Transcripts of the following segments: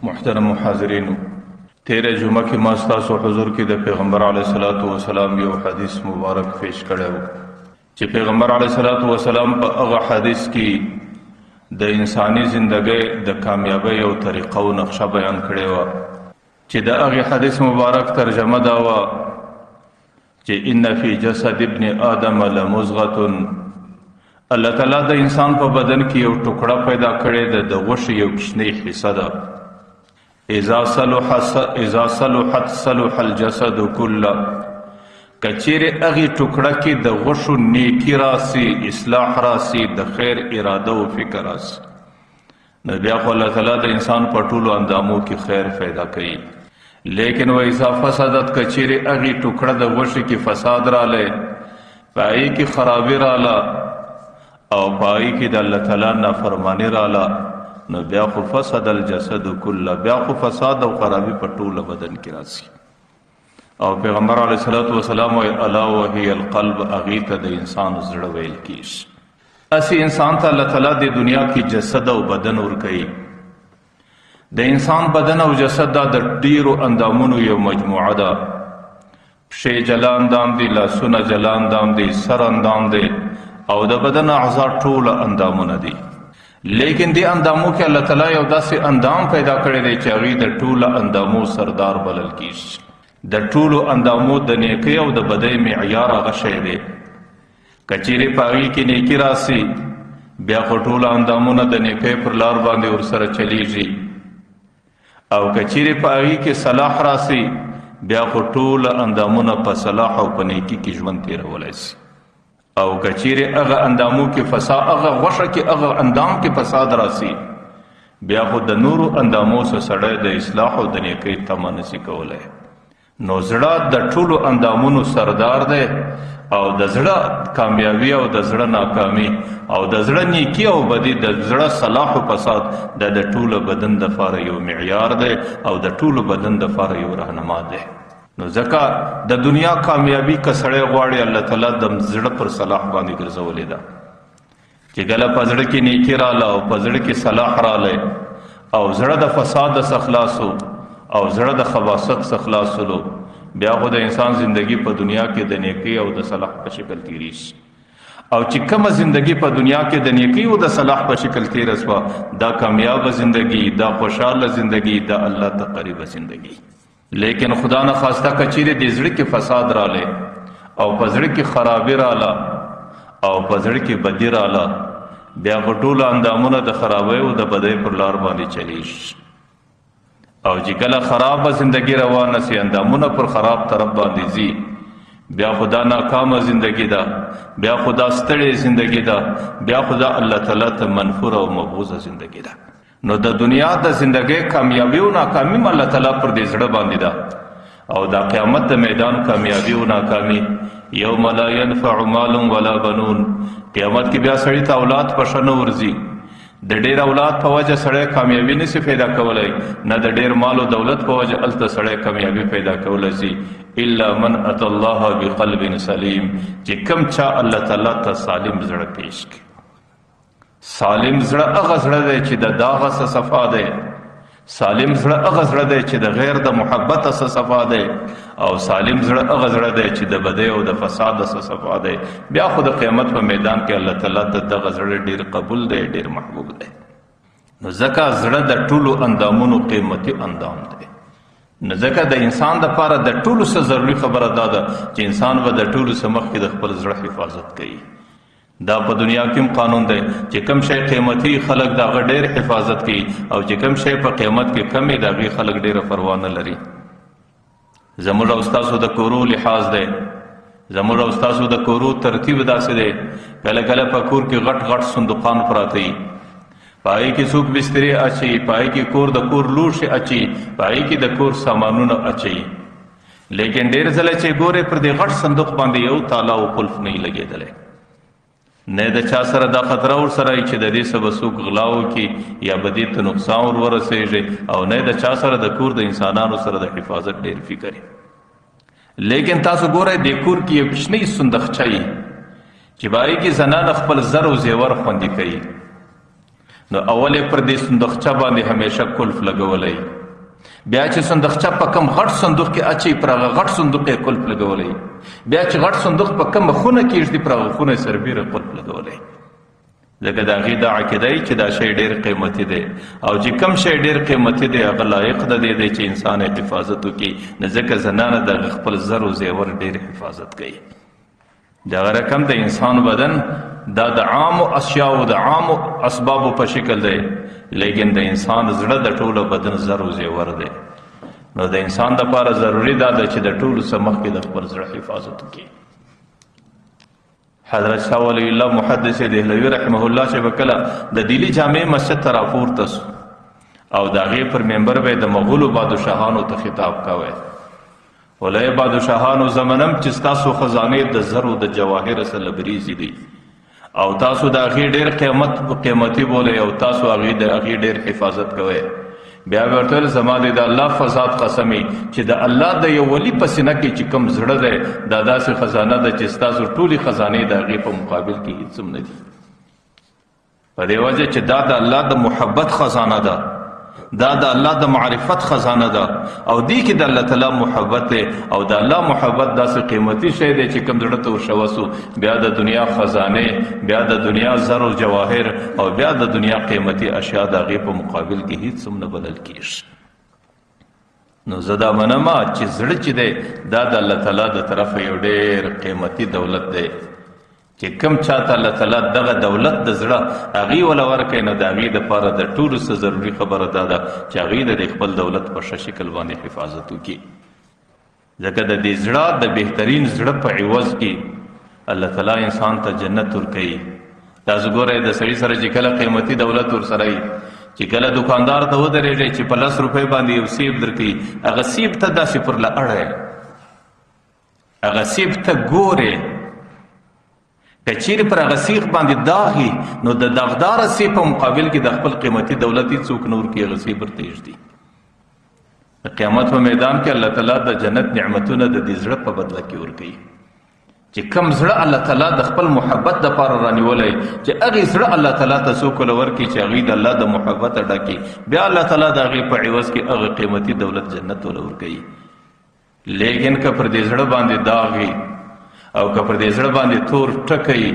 محترم حاضرین، تیرے جمعہ کی ماستاس و حضور کی د پیغمبر علیہ الصلوۃ والسلام یو حدیث مبارک پیش کړو چې پیغمبر علیہ الصلوۃ والسلام په هغه حدیث کې د انساني ژوندۍ د کامیابی او طریقو نقشه بیان کړې و چې د هغه حدیث مبارک ترجمه دا و چې ان فی جسد ابن آدم لمزغه، الله تعالی د انسان په بدن کې یو ټوکړه پیدا کړی د غوښې یو کوچنی حصہ ده. اذا صلحت صلح الجسد كله، کچېره هغه ټوکړه کې د غوښو نیکی راسي، اصلاح راسي، د خیر اراده او فکر راسي، نو بیا خو الله تعالی د انسان په ټولو اندامو کې خیر پیدا کوي. لیکن و اذا فسدت، کچېره هغه ټوکړه د غوښې کې فساد رااله، پای کې خرابی رااله او پای کې د الله تعالی نافرمانی رااله، نو بیا خو فسد الجسد كله، بیا خو فساد او خرابی په ټوله بدن کې راځي. او پیغمبر علیه الصلاۃ والسلام وی الا وهي القلب، اغیته د انسان زړه ویل کیږي. اسی انسان ته الله تعالی د دنیا کې جسد او بدن ورکړي. د انسان بدن او جسد دا د ډیرو اندامونو یو مجموعه ده. پښې جلا اندام دي، لاسونه جلا اندام دي، سر اندام دي او د بدن اعضاء ټول اندامونه دي. لیکن دی اندامو کې الله تعالی یو داسې اندام پیدا کړی دی چې هغه د ټولو اندامو سردار بلل کیږي. د ټولو اندامو د نیکی او د بدی معیار هغه شی دی. کچېرې په هغې کې نیکی راسي، بیا خو ټول اندامونه د نیکی پر لار باندې ورسره چلیږي، او کچېرې په هغې کې صلاح راسي، بیا خو ټول اندامونه په صلاح او په نیکی کې ژوند تیرولی شي. او کچېرې هغه اندامو کې فساد، هغه غوښه کې هغه اندام کې فساد راسي، بیا خو د نورو اندامو سره سړی د اصلاح او د نیکۍ تمه نشي کولی. نو زړه د ټولو اندامونو سردار دی، او د زړه کامیابی او د زړه ناکامی او د زړه نیکی او بدی، د زړه صلاح او فساد د ټولو بدن د لپاره یو معیار دی او د ټولو بدن د لپاره یو راهنما دی. نو ځکه د دنیا کامیابی که سړی غواړي، الله تعالی د زړه پر صلاح باندې ګرځولې ده چې کله په زړه کې نیکی رااله او په زړه کې صلاح رااله او زړه د فساد څخه خلاصو او زړه د خباثت څخه خلاصولو، بیا خو د انسان زندگی په دنیا کې د نیکی او د صلاح په شکل تیری شي. او چې کومه زندگی په دنیا کې د نیکی او د صلاح په شکل تیر شوه، دا کامیاب زندگی، دا خوشحاله زندگی، دا الله ته قریب زندگی. لیکن خدا نه خواسته کچېرې د زړه کې فساد رااله او په زړه کې خرابی رااله او په زړه کې بدی رااله، بیا په ټولو اندامونه د خرابۍ او د بدۍ پر لار باندې چلیږي. او چې کله خراب زندگی روانه سي، اندامونه پر خراب طرف باندې ځي، بیا خدا ناکامه زندگی ده، بیا خدا ستړې زندگی ده، بیا خدا الله تعالی ته منفور او مبغوضه زندگی ده. نو د دنیا د زندگی کامیابی او ناکامی الله تعالی پر دې زړه باندې ده، او د قیامت د میدان کامیابی او ناکامی یوم لا ينفع مال ولا بنون، قیامت کې بیا سړی ته اولاد په شنه ورځي. د ډیر اولاد په وجه سړی کامیابی نشي پیدا کولای، نه د ډیر مال او دولت په وجه الته سړی کامیابی پیدا کولای شي، الا من اتى الله بقلب سلیم، چې کم چا الله تعالی ته سالم زړه پیش کړي. سالم زړه هغه زړه دی چې د داغه څخه صفا دی، سالم زړه هغه زړه دی چې د غیر د محبت څخه صفا دی، او سالم زړه هغه زړه دی چې د بدی او د فساد څخه صفا دی. بیا خو د قیامت په میدان کې الله تعالی ته دغه زړه ډیر قبول دی، ډیر محبوب دی. نو ځکه زړه د ټولو اندامونو قیمتي اندام دی. نو ځکه د انسان دپاره د ټولو څه ضروري خبره دا ده چې انسان به د ټولو څه مخکې د خپل زړه حفاظت کوي. دا په دنیا کې قانون دی چې کم شی قیمتي خلک د هغه ډېر حفاظت کوي، او چې کم شی په قیمت کې کم د هغې خلک ډېره پروا نه لري. زموږ او ستاسو د کورو لحاظ دی، زموږ او ستاسو د کورو ترتیب داسې دی، کله کله په کور کې غټ غټ صندوقان پراته وي، په هغې کې څوک بسترې اچوي، په هغې کې کور د کور لوښي اچوي، په هغې کې د کور سامانونه اچوي. لیکن ډېر ځله چې ګورې پر دې غټ صندوق باندې یو تالا او قلف نه لګېدلی، نه د چا سره دا خطره ورسره چې د دې څه به څوک غلا وکړي یا به دې ته نقصان ور ورسېږي، او نه د چا سره د کور د انسانانو سره د حفاظت ډېر فکر وي. لیکن تاسو ګورئ د کور کې یو کوچنۍ صندوقچه وي چې په هغې کې زنانه خپل زر او زیور خوندي کوي، نو اول پر دې صندوقچه باندې همیشه کلف لګولی، بیا چې صندوقچه په کم غټ صندوق کې اچي پر هغه غټ صندوق کې قلف لګولې، بیا چې غټ صندوق په کم خونه کې ایږدي پر هغه خونه سربیره قلف لګولې. ځکه د هغې دا عقیده چې دا شی ډېر قیمتي دی، او چې کم شی ډېر قیمتي دی هغه لایق د دې دی چې انسان یې حفاظت وکړي. نو ځکه زنانه د هغه خپل زر و زیور ډېر حفاظت کوي. دغه رقم د انسان بدن دا د عامو اشیاو د عامو اسبابو په شکل دی، لیکن د انسان زړه د ټولو بدن زر و زیور دی. نو د انسان دپاره ضروري دا ده چې د ټولو څه مخکې د خپل زړه حفاظت وکړي. حضرت شاه ولی الله محدث دهلوي رحمه الله چې به کله د دیلي جامع مسجد ته راپورته سو او د هغې پر ممبر به د مغولو بادشاهانو ته خطاب کوی، ولې بادشاهانو زمنم چې ستاسو خزانې د زرو د جواهر سره لبریزې دي او تاسو د هغې ډېر قیمتي بولئ او تاسو د هغې ډېر حفاظت کوئ. بیا به ورته ویل زما د الله فضات قسمي چې د الله د یو ولي په سینه کې چې کوم زړه دی دا داسې خزانه ده چې ستاسو ټولې خزانې د هغې په مقابل کې هېڅ هم نه دي. په دې وجه چې دا د الله د محبت خزانه ده، دا د الله د معرفت خزانه ده، او دې کې د الله تعالی محبت دی. او د الله محبت داسې قیمتي شی دی چې کوم زړه ته ورشوسو بیا د دنیا خزانې، بیا د دنیا زر و جواهر او بیا د دنیا قیمتي اشیا د هغې په مقابل کې هیڅ هم نه بلل کېږي. نو زه دا منمه چې زړه چې دی دا د الله تعالی د طرفه یو ډېر قیمتي دولت دی چې کم چاته الله تعالی دغه دولت د زړه هغې وله ورکوي، نو د هغې دپاره د ټولو څه ضروري خبره دا ده چې هغې د خپل دولت په ښه شکل باندې حفاظت وکړي. ځکه د دې زړه د بهترین زړه په عوض کې الله تعالی انسان ته جنت ورکوي. تاسو ګورئ د سړي سره چې کله قیمتي دولت ورسره وي، چې کله دکاندار ته ودرېږئ چې په 10 روپۍ باندې یو سیب درکوي، هغه سیب ته داسې پر له اړی، هغه سیب ته ګورې، که چیرې پر هغه سیخ باندې داغي نو د داغداره سیب په مقابل کې د خپل قیمتي دولت هېڅوک نه ورکوي، هغه سیب ورته ایږدي. د قیامت په میدان کې الله تعالی د جنت نعمتونه د دې زړه په بدله کې ورکوي. چې کم زړه الله تعالی د خپل محبت دپاره رانیولی چې هغې زړه الله تعالی ته څوک وله ورکړي چې هغوی د الله د محبته ډکي، بیا الله تعالی د هغې په عوض کې هغه قیمتي دولت جنت وله ورکوي. لیکن که پر دې زړه باندې داغ وي او که پر دې زړه باندې تور ټکی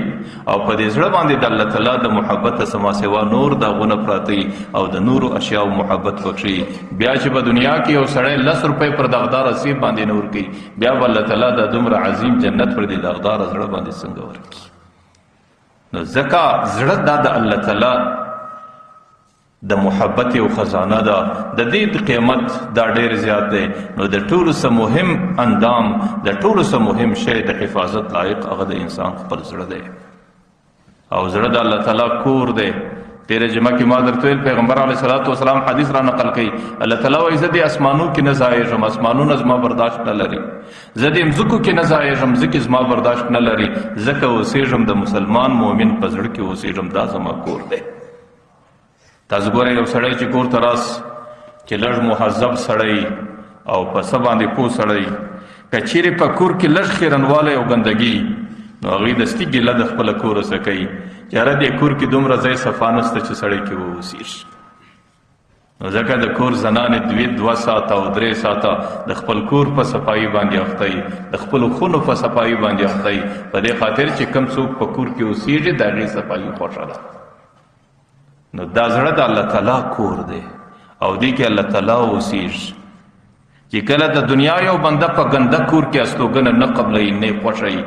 او په دې زړه باندې د الله تعالی د محبت سما سوا نور داغونه پراته او د نورو اشیاو محبت وکړي، بیا چې په دنیا کې یو سړی 10 روپۍ پر داغدار سیب باندې نه ورکوي، بیا به الله تعالی د دومره عظیم جنت پر دې داغدار زړه باندې څنګه ورکړي. نو ځکه زړه دا د الله تعالی د محبت یو خزانه ده، د دې قیمت دا ډېر زیات دی. نو د ټولو څه مهم اندام، د ټولو څه مهم شی د حفاظت لایق هغه د انسان خپل زړه دی، او زړه د الله تعالی کور دی. تیره جمعه کې ما درته ویل پیغمبر علیه الصلاۃ والسلام حدیث را نقل کوي، الله تعالی وایي زه دې اسمانو کې نه ځایږم، اسمانونه زما برداشت نه لري، زه دې مځکو کې نه ځایږم، ځکه زما برداشت نه لري، ځکه اوسېږم د مسلمان مؤمن په زړه کې اوسېږم، دا زما کور دی. تاسو ګورئ یو سړی چې کور ته راس چې لږ مهذب سړی او په څه باندې پوه سړی، که چیرې په کور کې لږ خیرنوالی او ګندګي نو هغوی دستي ګیله د خپله کوره څه کوي چې یاره دې کور کې دومره ځای صفا نشته چې سړی کې واوسېږي. نو ځکه د کور زنانې 2 ساعته او 3 ساعته د خپل کور په صفایي باندې اخته وي، د خپلو خونو په صفایي باندې اخته وي، په دې خاطر چې کم څوک په کور کې اوسېږي د هغې صفایي خوښه ده. نو دا زړه د الله تعالی کور دی او دې کې الله تعالی اوسېږي. چې کله د دنیا یو بنده په ګنده کور کې استوګنه نه قبلوي نه خوښوي،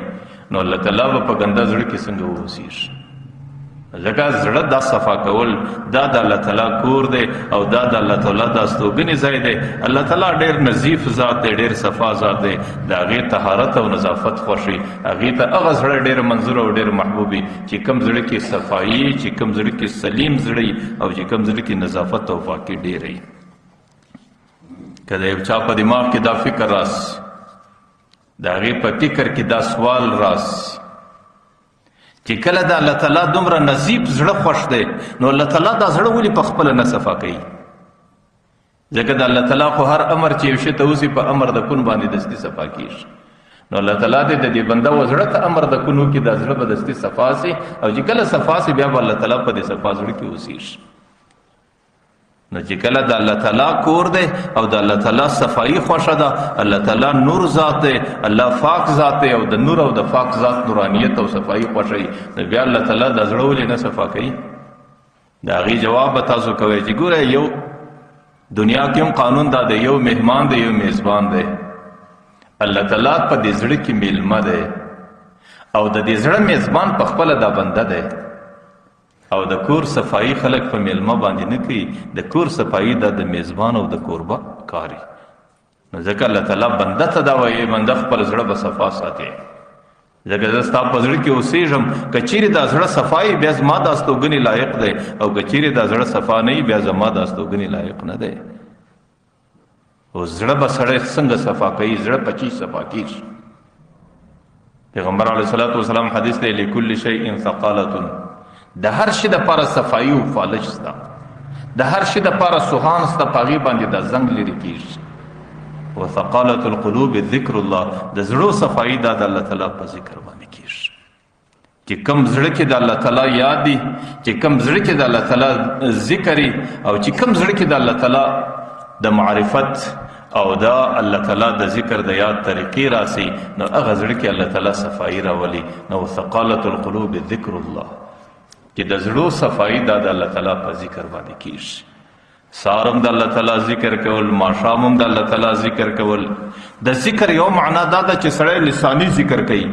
نو الله تعالی به په ګنده زړه کې څنګه اوسېږي. ځکه زړه دا صفا کول دا د الله تعالی کور دی او دا د الله تعالی د استوګنې ځای دی. الله تعالی ډېر نظیف ذات دی، ډېر صفا ذات دی، د هغې طهارت او نظافت خوښي، هغې ته هغه زړه ډېر منظور او ډېر محبوب وي چې کوم زړه کې صفایي، چې کوم زړه کې سلیم زړه او چې کوم زړه کې نظافت او پاکي ډېر وي. که د یو چا په دماغ کې دا فکر راسي، د هغې په فکر کې دا سوال راسي چې کله د الله تعالی دومره نظیف زړه خوښ دی نو الله تعالی دا زړه ولې په خپله نه صفا کوي؟ ځکه د الله تعالی خو هر امر چې یو شي ته وسي په امر د کون باندې دستي صفا کېږي. نو الله تعالی دې د دې بنده و زړه ته امر د کون وکړي، دا زړه به دستي صفا سي، او چې کله صفا سي بیا به الله تعالی په دې صفا زړه کې اوسېږي. نو چې کله د الله تعالی کور دی او د الله تعالی صفائی خوښه ده، الله تعالی نور ذات دی، الله پاک ذات دی او د نور او د پاک ذات نورانیت او صفائی خوښوي، نو بیا الله تعالی د زړه ولې نه صفا کوي؟ د هغې جواب به تاسو کوئ چې ګوره یو دنیا کې هم قانون دا دی، یو مهمان دی یو میزبان دی. الله تعالی په دې زړه کې میلمه دی او د دې زړه میزبان په خپله دا بنده دی، او د کور صفائی خلق په میلمه باندې نه کوي، د کور صفائی دا د میزبان او د کوربه کاري. نو ځکه الله تعالی بنده ته دا وایي بنده خپل زړه به صفا ساتي. ځکه زه ستا په زړه کې اوسېږم، که چیرې دا زړه صفایي بیا زما دا استوګنې لایق دی، او که چیرې دا زړه صفا نه وي بیا زما دا استوګنې لایق نه دی. او زړه به سړی څنګه صفا کوي؟ زړه په چی صفا کېږي؟ پیغمبر علیه الصلاة والسلام حدیث دی لکل شیء ثقالة، د هر شي دپاره صفایي او فالش شته، د هر شي دپاره سوهان شته، په هغې باندې دا زنګ لرې کېږي. وثقالة القلوب ذکر الله، د زړو صفایي دا د الله تعالی په ذکر باندې کېږي. چې کم زړه کې د الله تعالی یاد دي، چې کم زړه کې د الله تعالی ذکر او چې کم زړه کې د الله تعالی د معرفت او دا الله تعالی د ذکر د یاد طریقې راسي، نو هغه زړه کې الله تعالی صفایي راولي. نو ثقالة القلوب ذکر الله، چې د زړو صفایي دا د الله تعالی په ذکر باندې کېږي. سارم د الله تعالی ذکر کول، ماښام د الله تعالی ذکر کول. د ذکر یو معنا دا ده چې سړی لساني ذکر کوي،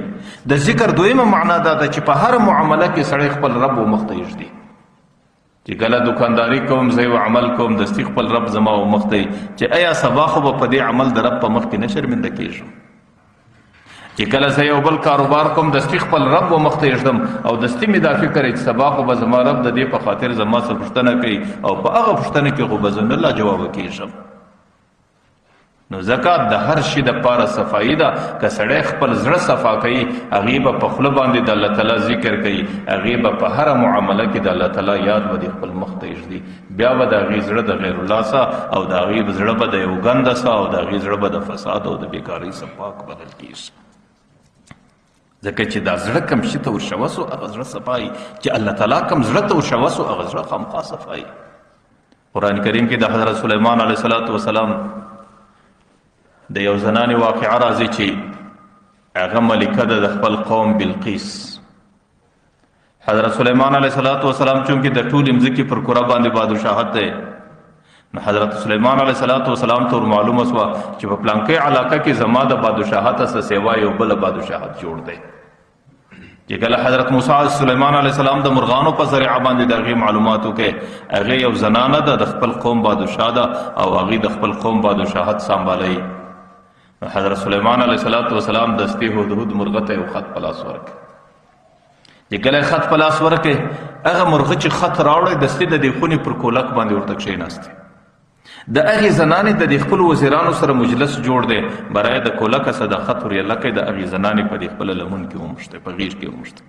د ذکر دویمه معنا دا ده چې په هر معامله کې سړی خپل رب و مخ ته یږدي. چې کله دکانداری کوم زه یو عمل کوم دستی خپل رب زما و مخ ته، چې آیا سبا خو به په دې عمل د رب په مخ کې نه شرمنده کېږم؟ چې کله زه یو بل کاروبار کوم دستی خپل رب و مخ ته یږدم او دستی مې دا فکر چې سبا خو به زما رب د دې په خاطر زما څه پوښتنه کوي او په هغه پوښتنه کې خو به زه نه جواب کېږم. نو زکات د هر شي دپاره صفایي ده. که سړی خپل زړه صفا کوي، هغې به په خوله باندې د الله تعالی ذکر کوي، هغې به په هره معامله کې د الله تعالی یاد به د خپل مخ ته یږدي. بیا به د هغې زړه د غیر الله څخه او د هغې زړه به د یو ګنده څخه او د هغې زړه به د فساد او د بېکارۍ څخه پاک بدل کېږي. ځکه چې دا زړه کم شي ته ورشوه سو هغه زړه صفایي، چې الله تعالی کم زړه ته ورشوه سو هغه زړه خامخا صفایي. قرآن کریم کې د حضرت سلیمان علیه الصلاة والسلام د یو زنانې واقعه راځي چې هغه ملکه ده د خپل قوم بلقیس. حضرت سلیمان علیه الصلاة والسلام چونکې د ټولې مځکې پر کره باندې بادشاهت دی، نو حضرت سلیمان علیه الصلاة والسلام ته معلومه سوه چې په پلانکۍ علاقه کې زما د بادشاهت څخه سوا یو بله بادشاهت جوړ دی. چې کله حضرت موسی سلیمان علیه السلام د مرغانو په ذریعه باندې د هغې معلومات وکړې، هغې یو زنانه ده د خپل قوم بادشاه ده او هغې د خپل قوم بادشاهت سنبالوي. حضرت سلیمان علیه الصلاة والسلام دستي هدهد مرغه ته یو خط په لاس ورکړ. چې کله یې خط په لاس ورکړ، هغه مرغه چې خط راوړی دستي د دې خونې پر کولک باندې ورته کښېناستې. د هغې زنانې د دې خپلو وزیرانو سره مجلس جوړ دی، برای د کولکه څه د خط وریله کوي، د هغې زنانې په دې خپله لمن کې وموښتی، په غېږ کې وموښتی.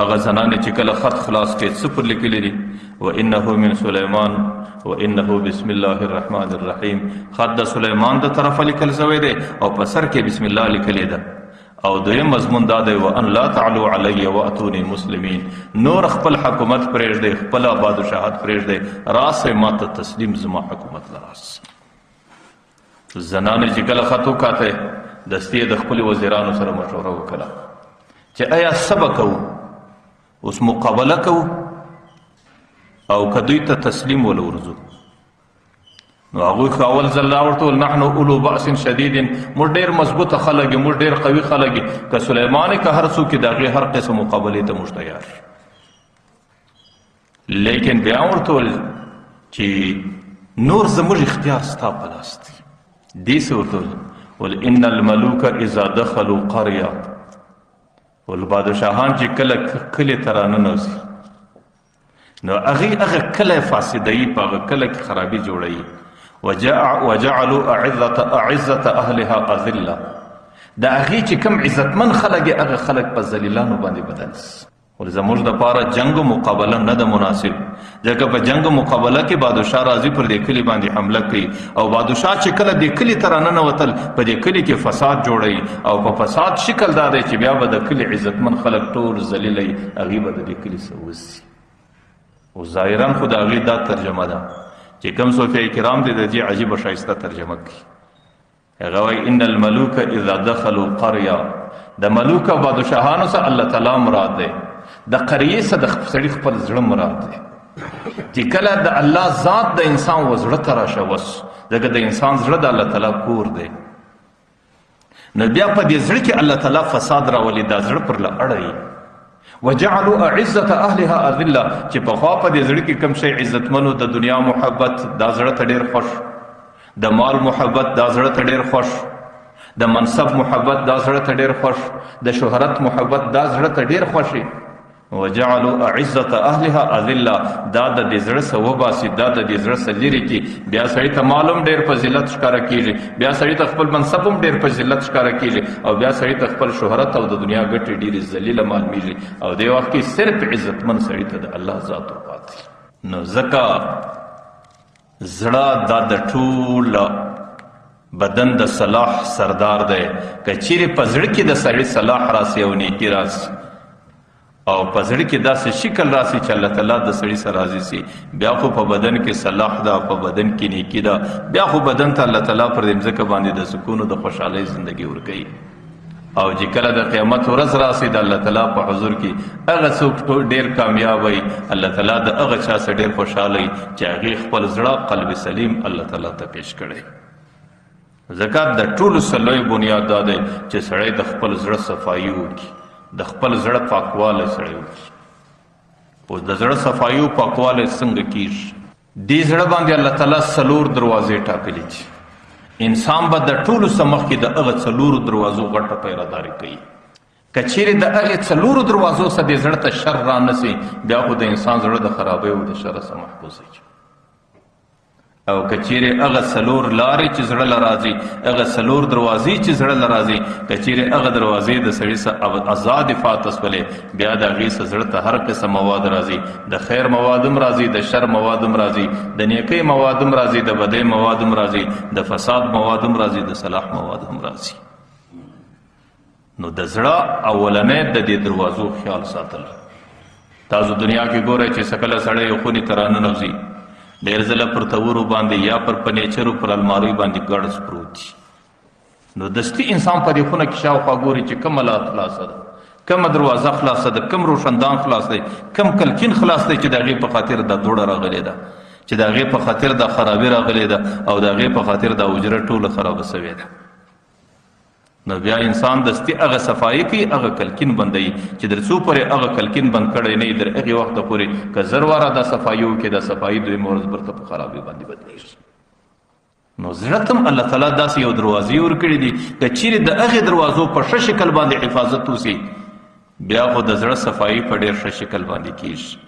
هغه زنانې چې کله خط خلاص کړي څه پر لیکلي دي؟ وانه من سلیمان وانه بسم الله الرحمن الرحیم. خط د سلیمان د طرفه لیکل شوی دی او په سر کې بسم الله لیکلې ده. او دویم مضمون دا دی وان لا تعلوا علی واتونی مسلمین. نور خپل حکومت پرېږدئ، خپله بادشاهت پرېږدئ، راسئ ما ته تسلیم زما حکومت له راسئ. زنانې چې کله خط وکاتی، دستي یې د خپلو وزیرانو سره مشوره وکړه چې آیا څه به کوو؟ اوس مقابله کوو او که دوی ته تسلیم ول ورځو؟ نو هغوی خو اول ځل راورته وویل نحنو اولو بأس شدید، موږ ډېر مضبوطه خلک یو، موږ ډېر قوي خلک یو، که سلیمان یې که هر څوک یې د هغې هر قسم مقابلې ته موږ تیار. لیکن بیا ورته وویل چې نور زموږ اختیار ستا په لاس دی. دې څه ورته ویل ان الملوک اذا دخلوا قريه، ول بادشاهان چې کله کلي ته راننوځي نو هغه کله فاسدوي، په هغه کله کې خرابي جوړوي. وجعلوا اعزة اهلها اذله، د هغې چې کوم عزتمن خلک یې هغه خلک په ذلیلانو باندې بدل سي. ول زموږ دپاره جنګ و مقابله نه ده مناسب، ځکه په جنګ و مقابله کې بادشاه راځي پر دې کلي باندې حمله کوي، او بادشاه چې کله دې کلي ته راننوتل په دې کلي کې فساد جوړوي، او په فساد شکل دا دی چې بیا به د کلي عزتمن خلک ټول ذلیلوي، هغې به د دې کلي څه وسي. او ظاهرا خو د هغې دا ترجمه ده چې کوم صوفیه کرام دي د دې عجیبه ښایسته ترجمه کوي. هغه وایي ان الملوک اذا دخلوا قريه، د ملوک او بادشاهانو سره الله تعالی مراد دی، د قریه سره د سړي خپل زړه مراد دی. چې کله د الله ذات د انسان وزړه ته راشه وس دغه د انسان زړه د الله تعالی کور دی، نو بیا په دې زړه کې الله تعالی فساد راولي، دا زړه پر له اړوي. وجعلوا اعزه اهلها اذله، چې په خوا په دې زړه کې کوم شی عزتمنو، د دنیا محبت دا زړه ته ډیر خوش، د مال محبت دا زړه ته ډیر خوش، د منصب محبت دا زړه ته ډیر خوش، د شهرت محبت دا زړه ته ډیر خوشي. وجعلوا اعزه اهلها اذله، دا د دې زړه سره وباسي، دا د دې زړه سره لري کې بیا سړی ته معلوم ډیر فضیلت ښکاره کیږي، بیا سړی ته خپل منصب هم ډیر فضیلت ښکاره کیږي، او بیا سړی ته خپل شهرت او د دنیا ګټې ډیرې ذلیله معلومیږي، او دې وخت کې صرف عزتمن سړی ته د الله ذات ورپاتې. نو ځکه زړه دا د ټول بدن د صلاح سردار دی. که چیرې په زړه کې د سړي صلاح راسي او نیکي راسي او په زړه کې داسې شکل راسي چې الله تعالی د سړي سره راضي سي، بیا خو په بدن کې صلاح ده، په بدن کې نیکي ده، بیا خو بدن ته الله تعالی پر دې ځمکه باندې د سکون او د خوشحالۍ ژوندګي ورکوي. او چې کله د قیامت ورځ راسي د الله تعالی په حضور کې هغه څوک ډیر کامیاب وي، الله تعالی د هغه چا سره ډیر خوشحاله چې هغه خپل زړه قلب سلیم الله تعالی ته پیش کړي. زکات د ټولو سلوي بنیاد ده چې سړی د خپل زړه صفایي وکړي، د خپل زړه پاکواله سره وکړي. اوس د زړه صفایي او پاکواله څنګه کیږي؟ دې زړه باندې الله تعالی څلور دروازې ټاکلي دي. انسان به د ټولو سمخ کې د هغه څلورو دروازو غټه پیراداري کوي. که چیرې د هغې څلورو دروازو څخه دې زړه ته شر را نسي، بیا خو د انسان زړه د خرابۍ او د شر څخه محفوظ وي. او که چیرې هغه څلور لارې چې زړه له راځي، هغه څلور دروازې چې زړه له راځي، که چیرې هغه دروازې د سړي څخه ازادې پاتې شولې، بیا د هغې څخه زړه ته هر قسم مواد راځي، د خیر مواد هم راځي، د شر مواد هم راځي، د نیکۍ مواد هم راځي، د بدۍ مواد هم راځي، د فساد مواد هم راځي، د صلاح مواد هم راځي. نو د زړه اولنې د دې دروازو خیال ساتل. تاسو دنیا کې ګورئ چې سکله سړی یو خونې ته راننوځي، ډېر ځله پر تورو باندې یا پر فرنیچرو پر المارۍ باندې ګړز پروت وي. نو دستي انسان په دې خونه کې شاوخوا ګوري چې کومه لار خلاصه ده، کومه دروازه خلاصه ده، کوم روشندان خلاص دی، کوم کلکین خلاص دی چې د هغې په خاطر دا دوړه راغلې ده، چې د هغې په خاطر دا خرابي راغلې ده، او د هغې په خاطر دا حجره ټوله خرابه سوې ده. نو بیا انسان دستی هغه صفایي کوي، هغه کلکین بندوي چې در څو پورې هغه کلکین بند کړی نه وي، در هغې وخته پورې که زر واره دا صفایي وکړي، دا صفایي دویمه ورځ برته په خرابۍ باندې بدلېږي. نو زړه ته هم الله تعالی داسې یو دروازې ورکړي دي، که چیرې د هغې دروازو په ښه شکل باندې حفاظت وسي، بیا خو د زړه صفایي په ډېر ښه شکل باندې کېږي.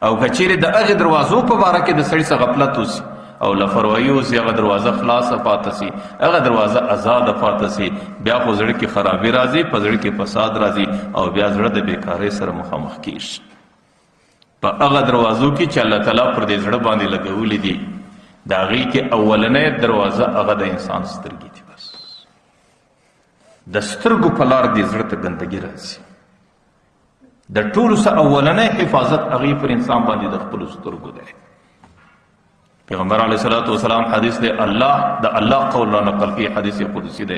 او که چیرې د هغې دروازو په باره کې د سړي څخه غفلت وسي او لاپروايي اوسي، هغه دروازه خلاصه پاتې سي، هغه دروازه آزاده پاتې سي، بیا خو زړه کې خرابي راځي، په زړه کې فساد راځي، او بیا زړه د بیکارۍ سره مخامخ کېږي. په هغه دروازو کې چې الله تعالی پر دې زړه باندې لګولې دي، د هغې کې اولنۍ دروازه هغه د انسان سترګې دي. بس د سترګو په لار دې زړه ته ګندګي راځي. د ټولو څخه اولنۍ حفاظت هغې پر انسان باندې د خپلو سترګو دی. پیغمبر علیه الصلاۃ والسلام حدیث دی، الله د الله قول را نقل کی، حدیث قدسی دی.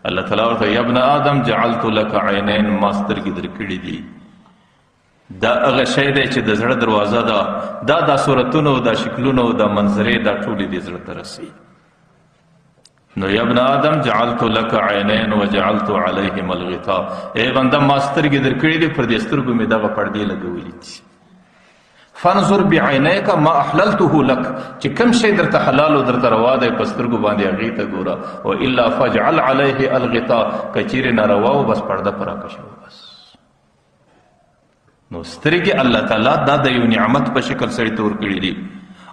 الله تعالی ورته یا ابن آدم جعلت لك عینین، ما سترګې درکړي دي. دا هغه شی دی چې د زړه دروازه ده، دا صورتونه، دا شکلونه، دا منظرې، دا ټولې دې زړه ته رسي. نو یا ابن آدم جعلت لك عینین وجعلت علیهم الغطاء، ای بنده ما سترګې درکړي دي، پر دې سترګو مې دغه پردې لګولې دي. فانظر بعینیک ما احللته لك، چې کوم شی درته حلال او درته روا دی په سترګو باندې هغې ته ګوره. والا فاجعل علیه الغطاء، که چیرې ناروا و بس پرده پر راکشوه بس. نو سترګې الله تعالی دا د یو نعمت په شکل سړي ته ورکړي دي،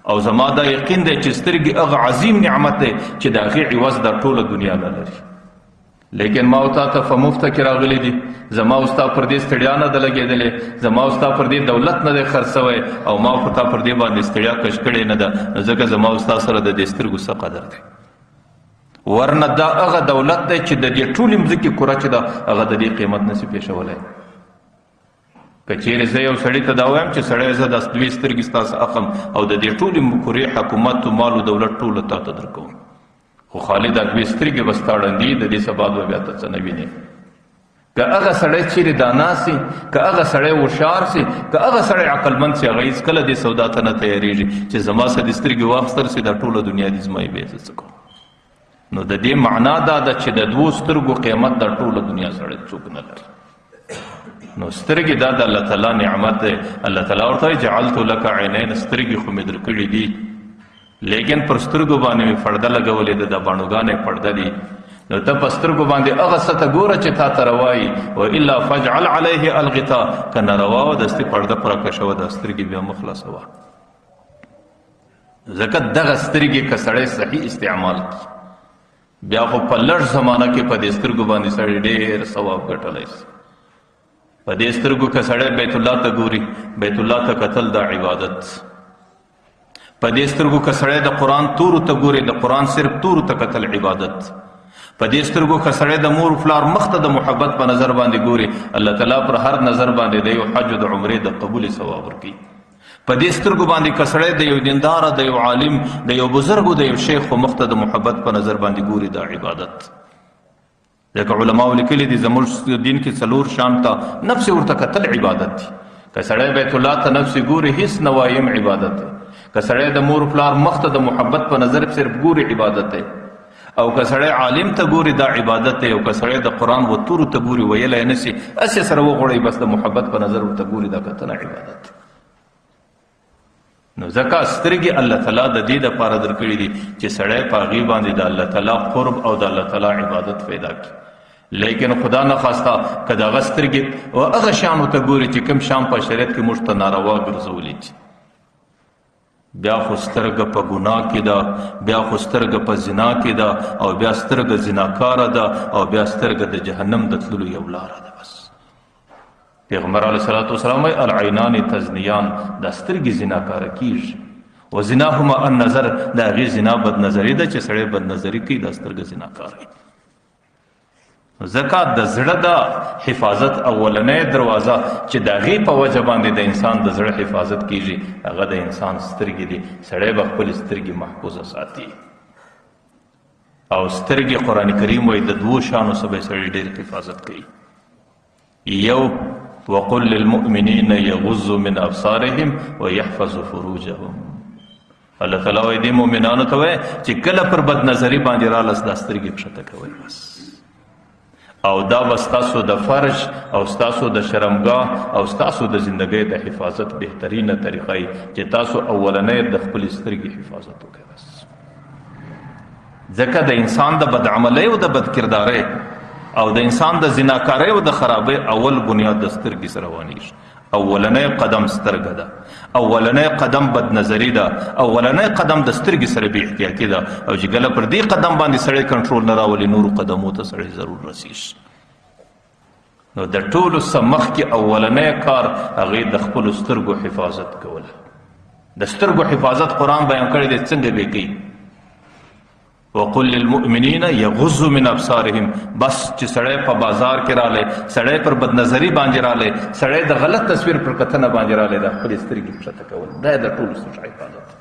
او زما دا یقین دی چې سترګې هغه عظیم نعمت دی چې د هغې عوض دا ټوله دنیا نه لري. لیکن ما او تا ته په مفته کې راغلی دي، زما او ستا پر دې ستړیا نه ده لګېدلې، زما او ستا پر دې دولت نه دی خرڅ سوی، او ما خو تا پر دې باندې ستړیا کش کړې نه ده، نو ځکه زما او ستا سره د دې سترګو څه قدر دی. ورنه دا هغه دولت دی چې د دې ټولې مځکې کره چې ده هغه د دې قیمت نشي پېښولی. که چیرې زه یو سړي ته دا وایم چې سړی زه د دوې سترګې ستاسو اخم او د دې ټولې مکرې حکومت و مال و دولت ټوله تا ته درکوم، خو خالد دا دوې سترګې به ستا ړندې د دې سبا به بیا ته څه نه وینې. که هغه سړی چیرې دانا سي، که هغه سړی هوښیار سي، که هغه سړی عقلمند سي، هغه هېڅکله دې سودا ته نه تیارېږي چې زما څه د سترګې واخیستل سي دا ټوله دنیا دې زما یې بیا زه څه کوم. نو د دې معنا دا ده چې د دوو سترګو قیمت دا ټوله دنیا سړی څوک نه لري. نو سترګې دا د الله تعالی نعمت دی. الله تعالی ورته وایي جعلت لک عینین، سترګې خو مې درکړي دي لیکن پر سترګو باندې مې پرده لګولې ده، د باڼوګانې پرده دي. نو ته په سترګو باندې هغه څه ته ګوره چې تا ته روا وي، والا فاجعل علیه الغطاء، که ناروا وه دستې پرده پر راکشوه، دا سترګې بیا مه خلاصوه. ځکه دغه سترګې که سړی صحیح استعمال کړي بیا خو په لږ زمانه کې په دې سترګو باندې سړی ډېر ثواب ګټلی شي. په دې سترګو که سړی بیت الله ته ګوري، بیت الله ته کتل دا عبادت. په دې سترګو که سړی د قرآن تورو ته ګوري، د قرآن صرف تورو ته کتل عبادت. په دې سترګو که سړی د مور پلار مخ ته د محبت په نظر باندې ګوري، الله تعالی پر هر نظر باندې د یو حج د عمرې د قبول ثواب ورکوي. په دې سترګو باندې که سړی د یو دیندار، د یو عالم، د یو بزرګ، د یو شیخ مخ ته د محبت په نظر باندې ګوري، دا عبادت. ځکه علماء لیکلي دي زموږ دین کې څلور شان ته نفس ورته کتل عبادت دي. که سړی بیت الله ته نفس ګوري هیڅ نه وایم عبادت دی. که سړی د مور پلار مخ ته د محبت په نظر صرف ګوري عبادت دی. او که سړی عالم ته ګوري دا عبادت دی. او که سړی د قرآن و تورو ته ګوري ویلی نه شي هسې سره وغوړی بس د محبت په نظر ورته ګوري، دا کتنه عبادت دی. نو ځکه سترګې الله تعالی د دې دپاره درکړي دي چې سړی په هغې باندې د الله تعالی قرب او د الله تعالی عبادت پیدا کړي. لیکن خدا نخواسته که د هغه سترګې هغه شیانو ته ګوري چې کوم شیان په شریعت کې موږ ته ناروا ګرځولي دي، بیا خو سترګه په ګناه کې ده، بیا خو سترګه په زنا کې ده، او بیا سترګه زناکاره ده، او بیا سترګه د جهنم د تللو یو لاره ده. بس پیغمبر علیه الصلاة والسلام وایي العینان تزنیان، دا سترګې زناکاره کېږي. و زناهما النظر، د هغې زنا بدنظري ده چې سړی بدنظري کوي، دا سترګه زناکاره. ځکه د زړه د حفاظت اولنۍ دروازه چې د هغې په وجه باندې د انسان د زړه حفاظت کیږي هغه د انسان سترګې دي. سړی به خپلې سترګې محفوظه ساتي. او سترګې قرآن کریم وایي د دوو شانو څخه به سړی ډېر حفاظت کوي. یو وقل للمؤمنین یغضوا من ابصارهم ویحفظوا فروجهم، الله تعالی وایي دې مؤمنانو ته وایي چې کله پر بدنظري باندې رالاس دا سترګې کښته کوئ بس. او دا به ستاسو د فرج او ستاسو د شرمګاه او ستاسو د زندګۍ د حفاظت بهترینه طریقه ای چې تاسو اولنۍ د خپلې سترګې حفاظت وکړئ. بس ځکه د انسان د بدعملۍ او د بدکردارۍ او د انسان د زناکارۍ او د خرابۍ اول بنیاد د سترګې سره روانېږي. اولنۍ قدم سترګه ده، اولنۍ قدم بدنظري ده، اولنۍ قدم د سترګې سره بې احتیاطي ده. او چې کله پر دې قدم باندې سړی کنټرول نه راولي نورو قدمو ته سړی ضرور رسیږي. نو د ټولو څه مخکې اولنۍ کار هغې د خپلو سترګو حفاظت کول. د سترګو حفاظت قرآن بیان کړی دی څنګه به کوي. وقل للمؤمنین یغضوا من ابصارهم، بس چې سړی په بازار کې رالی، سړی پر بدنظري باندې رالی، سړی د غلط تصویر پر کتنه باندې رالی، د خپلې سترګې کښته کول دا د ټولو څخه حفاظت.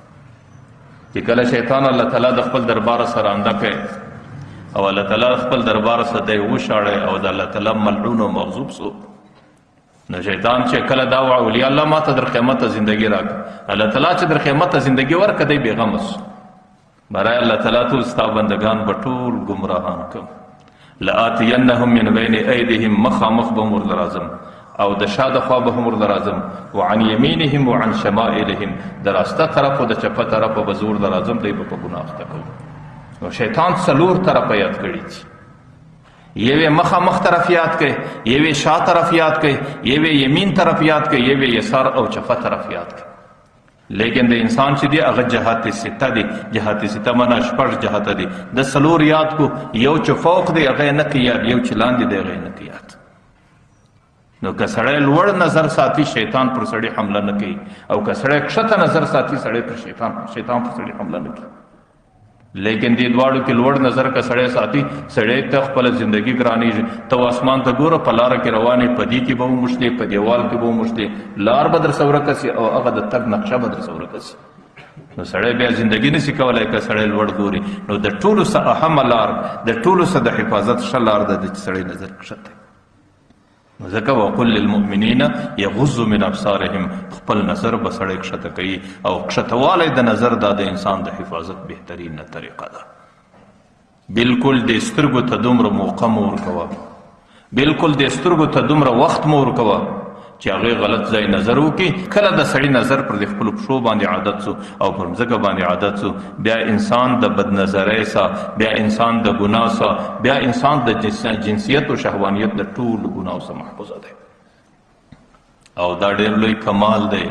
چې کله شیطان الله تعالی د خپل دربار سره انده کوي او الله تعالی خپل دربار سره دی وشاړی او د الله تعالی ملعون او مغضوب سو، نو شیطان چې کله دا وعولی الله ما ته در قیامته زندگی راکړه، الله تعالی چې در قیامته زندگی ورکړه دی بېغمه سو. برای الله تعالی ټول ستا بندگان به ټول ګمراهان کړم. لآتینهم من بین ایدیهم، مخامخ به هم ورله راځم او د شاده خوا به هم ورله راځم، وعن یمینهم وعن شمائلهم، د راسته طرف او د چپه طرف به زه ورله راځم، دی به په ګناه اخته کوم. نو شیطان څلور طرفه یاد کړي دي. یوې مخامخ طرف یاد کړي، یوې شا طرف یاد کړي، یوې یمین طرف یاد کړي، یوې یسار او چپه طرف یاد کړي. لیکن د انسان چې دی هغه جهات سته دی. جهات سته معنا شپږ جهات دی. د څلور یاد کو، یو چې فوق دی هغه نه کوي یاد، یو چې لاندې دی هغه نه کوي یاد. نو که سړی لوړ نظر ساتي شیطان پر سړی حمله نه کوي، او که سړی کښته نظر ساتي سړی پر شیطان پر سړی حمله نه کوي. لیکن دې دواړو کې لوړ نظر که سړی ساتي سړی ته خپله زندګي ګرانېږي. ته اسمان ته ګوره، په لاره کې روانې، په دې کې به وموښتې، په دیوال کې به وموښتې، لار به در سه ورکه سي او هغه د تګ نقشه به در سه ورکه سي. نو سړی بیا زندګي نشي کولی که سړی لوړ ګوري. نو د ټولو څه اهمه لار، د ټولو څه د حفاظت ښه لار ده چې سړی نظر کښته. نو ځکه وقل للمؤمنین یغضوا من ابصارهم، خپل نظر به سړی کښته کوي او کښتوالی د نظر دا د انسان د حفاظت بهترینه طریقه ده. بلکل د سترګو ته دومره موقع مه ورکوه، بلکل د سترګو ته دومره وخت مه ورکوه چې هغې غلط ځای نظر وکړي. کله د سړي نظر پر د خپلو پښو باندې عادت سو او پر مځکه باندې عادت سو، بیا انسان د بدنظرۍ سه، بیا انسان د ګناه سه، بیا انسان د جنسیت او شهوانیت د ټولو ګناهو سه محفوظه دی. او دا ډېر لوی کمال دی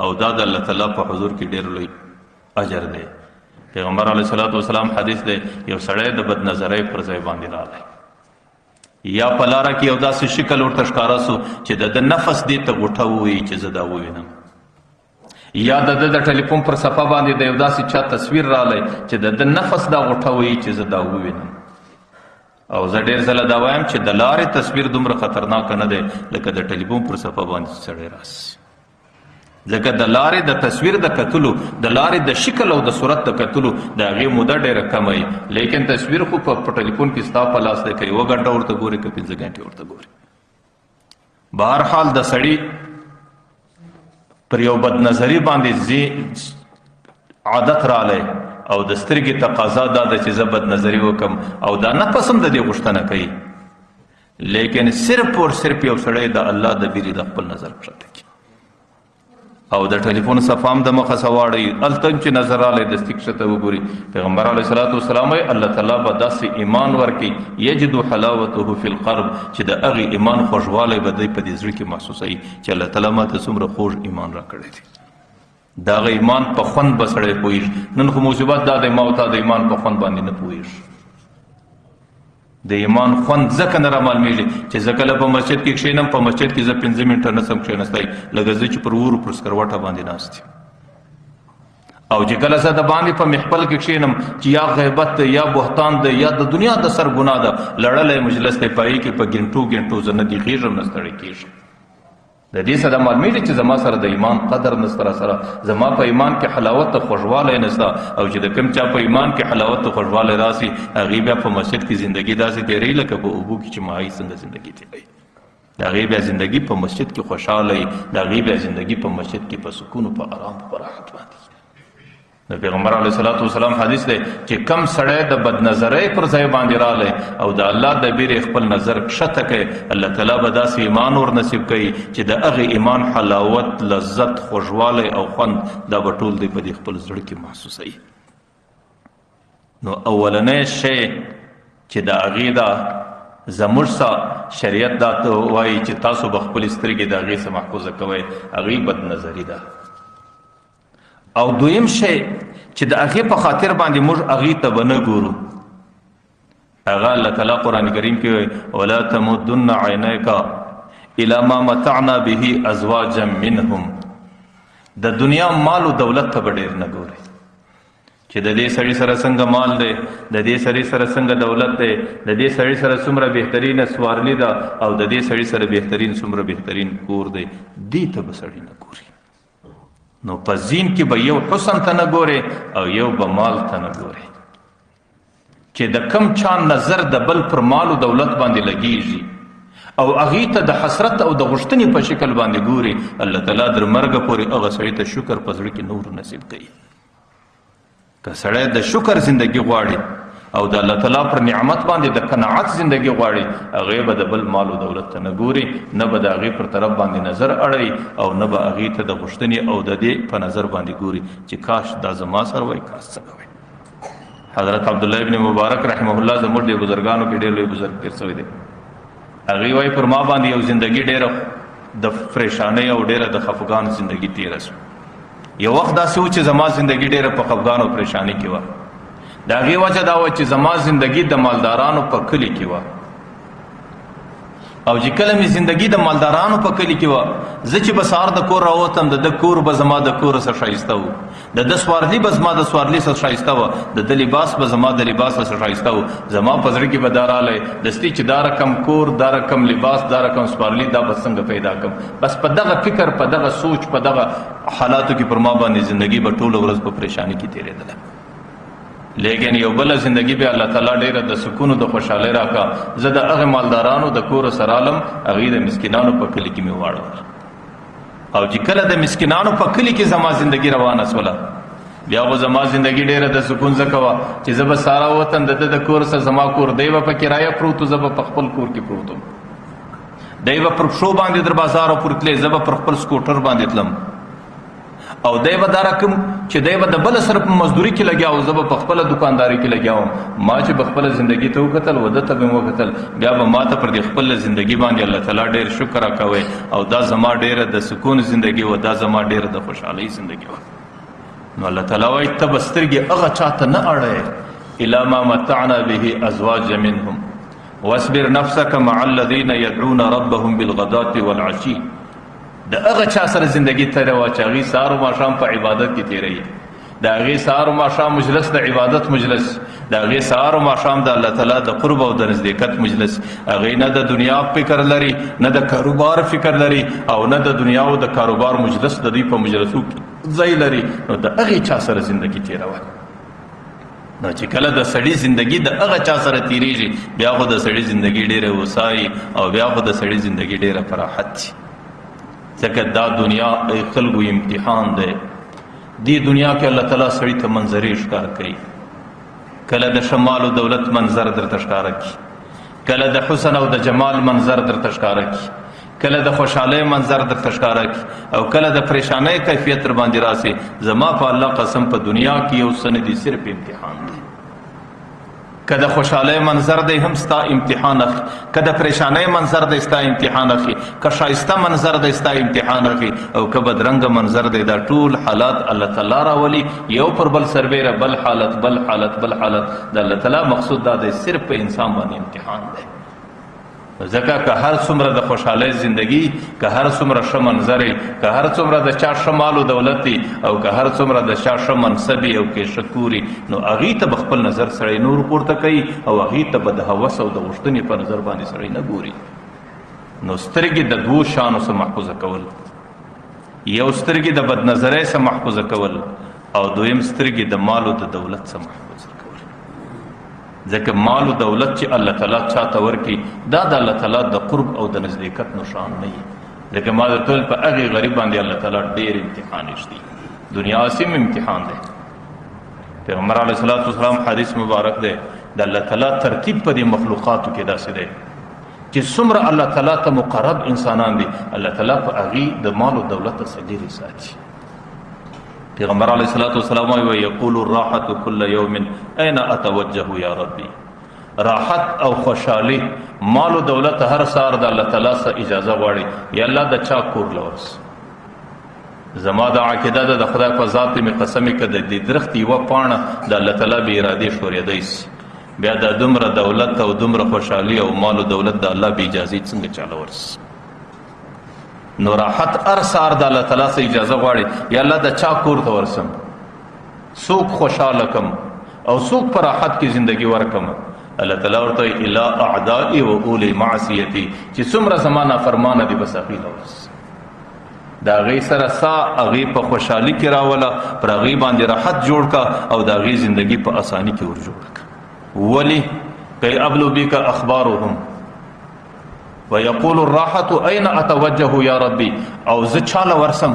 او دا د الله تعالی په حضور کې ډېر لوی اجر دی. پیغمبر علیه الصلاة والسلام حدیث دی، یو سړی د بدنظرۍ پر ځای باندې راغی، یا په لاره کې یو داسې شکل ورته ښکاره سو چې د نفس دې ته غوټه ووایي چې زه دا ووینم، یا د ټلیفون پر صفحه باندې د یو داسې چا تصویر رالی چې د نفس دا غوټه ووایي چې زه دا ووینم. او زه ډېر ځله دا وایم چې د لارې تصویر دومره خطرناکه نه دی لکه د ټلیفون پر صفحه باندې سړی راسي. ځکه د لارې د تصویر د کتلو، د لارې د شکل او د صورت د کتلو د هغې موده ډېره کمه وي، لیکن تصویر خو په ټلیفون کې ستا په لاس دی، که 1 غنټه ورته ګورې که 5 غنټې ورته ګورې. بهرحال د سړي پر یو بدنظري باندې عادت رالی او د سترګې تقاضا دا ده چې زه بدنظري وکم او دا نفس هم د دې غوښتنه کوي، لیکن صرف اور صرف یو سړی د الله د بیرې د خپل نظر کښته کړي او د ټلیفون صفحه هم د مخه سواړي، هلته هم چې نظر رالی دستي کښته وګوري. پیغمبر علیه الصلاة والسلام وایي الله تعالی به داسې ایمان ورکړي یجد حلاوته فی القلب، چې د هغې ایمان خوږوالی به دی په دې زړه کې محسوسوي چې الله تعالی ماته څومره خوږ ایمان راکړی دی. د هغه ایمان په خوند به سړی پوهېږي. نن خو مصیبت دا دی ما او تا د ایمان په خوند باندې نه پوهېږو. د ایمان خوند ځکه نه رامعلومېږي چې زه کله په مسجد کې کښېنم، په مسجد کې زه 5 منټه نسم کښېنستی لکه زه چې پر ورو پر سکروټه باندې ناست یم. او چې کله زه د باندې په محفل کې کښېنم چې یا غیبت دی یا بهتان دی یا د دنیا د سر ګناه ده، لړلی مجلس دی، په هغې کې په ګنټو نه دیخېږم نه ستړی کېږم. د دې سره معلومېږي چې زما سره د ایمان قدر نسته، راسره زما په ایمان کې حلاوت ته خوږوالی نسته. او چې د کوم چا په ایمان کې حلاوت ته خوږوالی راسي هغې بیا په مسجد کې زندګي داسې تېروي لکه په اوبو کې چې ماهي څنګه زندګي تېروي. د هغې بیا زندګي په مسجد کې خوشحاله وي، د هغې بیا زندګي په مسجد کې په سکون او په ارام په راحت باندې. د پیغمبر علیه الصلاة والسلام حدیث دی چې کم سړی د بدنظرۍ پر ځای باندې رالی او د الله د بیرې خپل نظر کښته کوي، الله تعالی به داسې ایمان ور نصیب کوي چې د هغې ایمان حلاوت، لذت، خوږوالی او خوند دا به ټول دی په دې خپل زړه کې محسوسوي. نو اولنی شی چې د هغې دا زموږ څه شریعت دا وایي چې تاسو به خپلې سترګې د هغې څه محفوظه کوئ، هغې بدنظري ده. او دویم شی چې د هغې په خاطر باندې موږ هغې ته به نه ګورو، هغه الله تعالی قرآن کریم کې وایي ولا تمدن عینیک الی ما متعنا به ازواجا منهم. د دنیا مال او دولت ته به ډېر نه ګورئ چې د دې سړي سره څنګه مال دی، د دې سړي سره څنګه دولت دی، د دې سړي سره څومره بهترینه سوارلي ده او د دې سړي سره بهترین څومره بهترین کور دی، دې ته به سړي نه ګوري. نو په زین کې به یو حسن ته نه ګورې او یو به مال ته نه ګورې. چې د کم چا نظر د بل پر مال او دولت باندې لګیږي او هغې ته د حسرت او د غوښتنې په شکل باندې ګوري، الله تعالی در مرګه پورې هغه سړي ته شکر په زړه کې نور نصیب کوي. که سړی د شکر زندگی غواړي او د الله تعالی پر نعمت باندې د قناعت زندگی غواړي، هغې به د بل مال او دولت ته نه ګوري، نه به د هغې پر طرف باندې نظر اړوي او نه به هغې ته د غوښتنې او د دې په نظر باندې ګوري چې کاش دا زما سره وای، کاش څنګه وای. حضرت عبدالله ابن مبارک رحمه الله زموږ د بزرګانو کې ډېر لوی بزرګ تېر شوی دی. هغې وایي پر ما باندې یو زندگی ډېره د پریشانۍ او ډېره د خفګان زندگی تېره شوه. یو وخت داسې و چې زما زندگی ډېره په خفګان او پریشانۍ کې وه. د هغې وجه دا وه چې زما زندگی د مالدارانو په کلي کې وه او چې کله مې زندگی د مالدارانو په کلی کې وه، زه چې به سهار د کور راوتم د ده کور به زما د کور څه ښایسته و، د ده سوارلي به زما د سوارلي څه ښایسته وه، د ده لباس به زما د لباس څه ښایسته و. زما په زړه کې به دا راغلی دستي چې دا رقم کور، دا رقم لباس، دا رقم سوارلي، دا به څنګه پیدا کړم. بس په دغه فکر، په دغه سوچ، په دغه حالاتو کې پر ما باندې زندگی به ټوله ورځ په پریشانی کې تېرېدله. لیکن یو بل زندگی به الله تعالی ډیره د سکون او د خوشحالۍ راکا. زه د هغه مالدارانو د کور سره عالم هغه د مسکینانو په کلی کې مې واړو، او چې کله د مسکینانو په کلی کې زما زندگی روانه سوله، بیا خو زما زندگی ډیره د سکون ځکه وه چې زه به سارا وطن د کور سره زما کور دی به په کرایه پروت و، زه به په خپل کور کې پروت وم، دی به پر پښو باندې در بازار پورې تللی، زه به پر خپل سکوټر باندې تلم، او دی به دا رقم چې دی به د بل سره په مزدوري کې لګیا و، زه به په خپله دکانداري کې لګیا وم. ما چې به خپله زندگی ته وکتل و ده ته به مې وکتل، بیا به ما ته پر دې خپل زندگی باندې الله تعالی ډېر شکر راکوی، او دا زما ډېره د سکون زندگی و، دا زما ډېره د خوشحالۍ زندگی و. نو الله تعالی وایي ته به سترګې هغه چاته نه اړوې الی ما متعنا به ازواجا منهم واصبر نفسك مع الذين يدعون ربهم بالغداة والعشي. د هغه چا سره زندگی تیره وه چې هغې سهار و ماښام په عبادت کې تېروي، د هغې سهار و ماښام مجلس د عبادت مجلس، د هغې سهار و ماښام د الله تعالی د قرب او د نزدېکت مجلس. هغې نه د دنیا فکر لري، نه د کاروبار فکر لري، او نه د دنیا او د کاروبار مجلس د دوی په مجلسو کې ځای لري. نو د هغې چا سره زندگی تیره وه. نو چې کله د سړي زندگی د هغه چا سره تیریږي، بیا خو د سړي زندگی ډېره وسایي، او بیا خو د سړي زندگی ډېره فراحت شي. ځکه دا دنیا خلکو امتحان دی. دی دنیا کې الله تعالی سړي ته منظرې ښکار کوي، کله د شمال او دولت منظر درته ښکاره کړي، کله د حسن او د جمال منظر درته ښکاره کړي، کله د خوشحالۍ منظر درته ښکاره کړي، او کله د پریشانۍ کیفیت در باندې راسي. زما په الله قسم په دنیا کې یو څه نه دي، صرف امتحان دی. که د خوشحالۍ منظر دی هم ستا امتحان اخلي، که د پریشانۍ منظر دی ستا امتحان اخلي، که ښایسته منظر دی ستا امتحان اخلي، او که بدرنګه منظر دی. دا ټول حالات الله تعالی راولي یو پر بل سربیره، بل حالت بل حالت بل حالت. د الله تعالی مقصود دا دی صرف په انسان باندې امتحان دی. ځکه که هر څومره د خوشحالۍ زندگی، که هر څومره ښه منظرې، که هر څومره د چا ښه مال و دولت دی، او که هر څومره د چا ښه منصب او کې ښه کوري، نو هغې ته به خپل نظر سړی نور پورته کوي، او هغې ته به د هوس او د غوښتنې په نظر باندې سړی نه ګوري. نو سترګې د دوو شیانو څخه محفوظه کول، یو سترګې د بدنظرۍ څخه محفوظه کول، او دویم سترګې د مال او د دولت څخه محفوظه کول. ځکه مال او دولت چې الله تعالی چاته ورکړي، دا د الله تعالی د قرب او د نزدېکت نشان نه وي. ځکه ما درته ویل په هغې غریب باندې الله تعالی ډېر امتحان ایښدي. دنیا اسیم امتحان دی. پیغمبر علیه الصلاة والسلام حدیث مبارک دی، د الله تعالی ترتیب په دې مخلوقاتو کې داسې دی چې څومره الله تعالی ته مقرب انسانان دي، الله تعالی په هغې د مال او دولت څخه لرې ساتي. پیغمبر علیه الصلاة والسلام وایي یقول الراحة کل یوم این اتوجه یا ربی. راحت او خوشحالی، مال و دولت هر سهار د الله تعالی څخه اجازه غواړي، یا الله د چا کور لورس. زما د عقیده ده د خدای په ذات مې قسم که د دې درخت یوه پاڼه د الله تعالی بې ارادې ښورېدی سي، بیا دا دومره دولت او دومره خوشحالي او مال و دولت د الله بې اجازې څنګه چاله ورسي. نو راحت هر سهار د الله تعالی څخه اجازه غواړي، یا الله د چا کور ته ورسم، څوک خوشحاله کم او څوک په راحت کې زندگی ورکم. الله تعالی ورته الی اعدائي و اولی معصیتي، چې څومره زما نافرمانه دي بس هغې ته ورس. د هغې سره سا هغې په خوشحالي کې راوله، پر هغې باندې راحت جوړ کا، او د هغې زندگی په اساني کې ور جوړ کا. ولی کی ابلو بیک اخبارهم ویقول الراحة این اتوجه یا ربی. او زه چاله ورسم،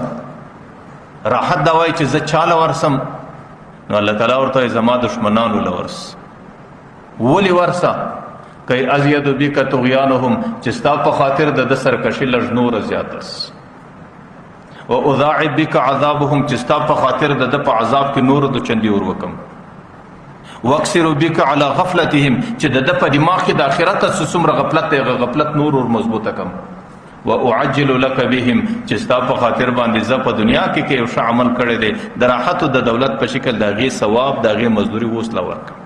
راحت دا وایي چې زه چاله ورسم، نو الله تعالی ورته زما دشمنانو له ورس. ولی ورسه؟ کی ازید بیک طغیانهم، چې ستا په خاطر د ده سرکشي لږ نوره زیاته س. و اضاعف بیک عذابهم، چې ستا په خاطر د ده په عذاب کې نور د چندي ور وکم. واکثر بک علی غفلتهم، چې د ده په دماغ کې د آخرت څومره غفلت دی، غفلت نور ور مضبوطه کم. و اعجل لك بهم، چې ستا په خاطر باندې زه په دنیا کې یو ښه عمل کړی دی، د راحت او د دولت په شکل د هغې ثواب، د هغې مزدوري وسله ورکړم،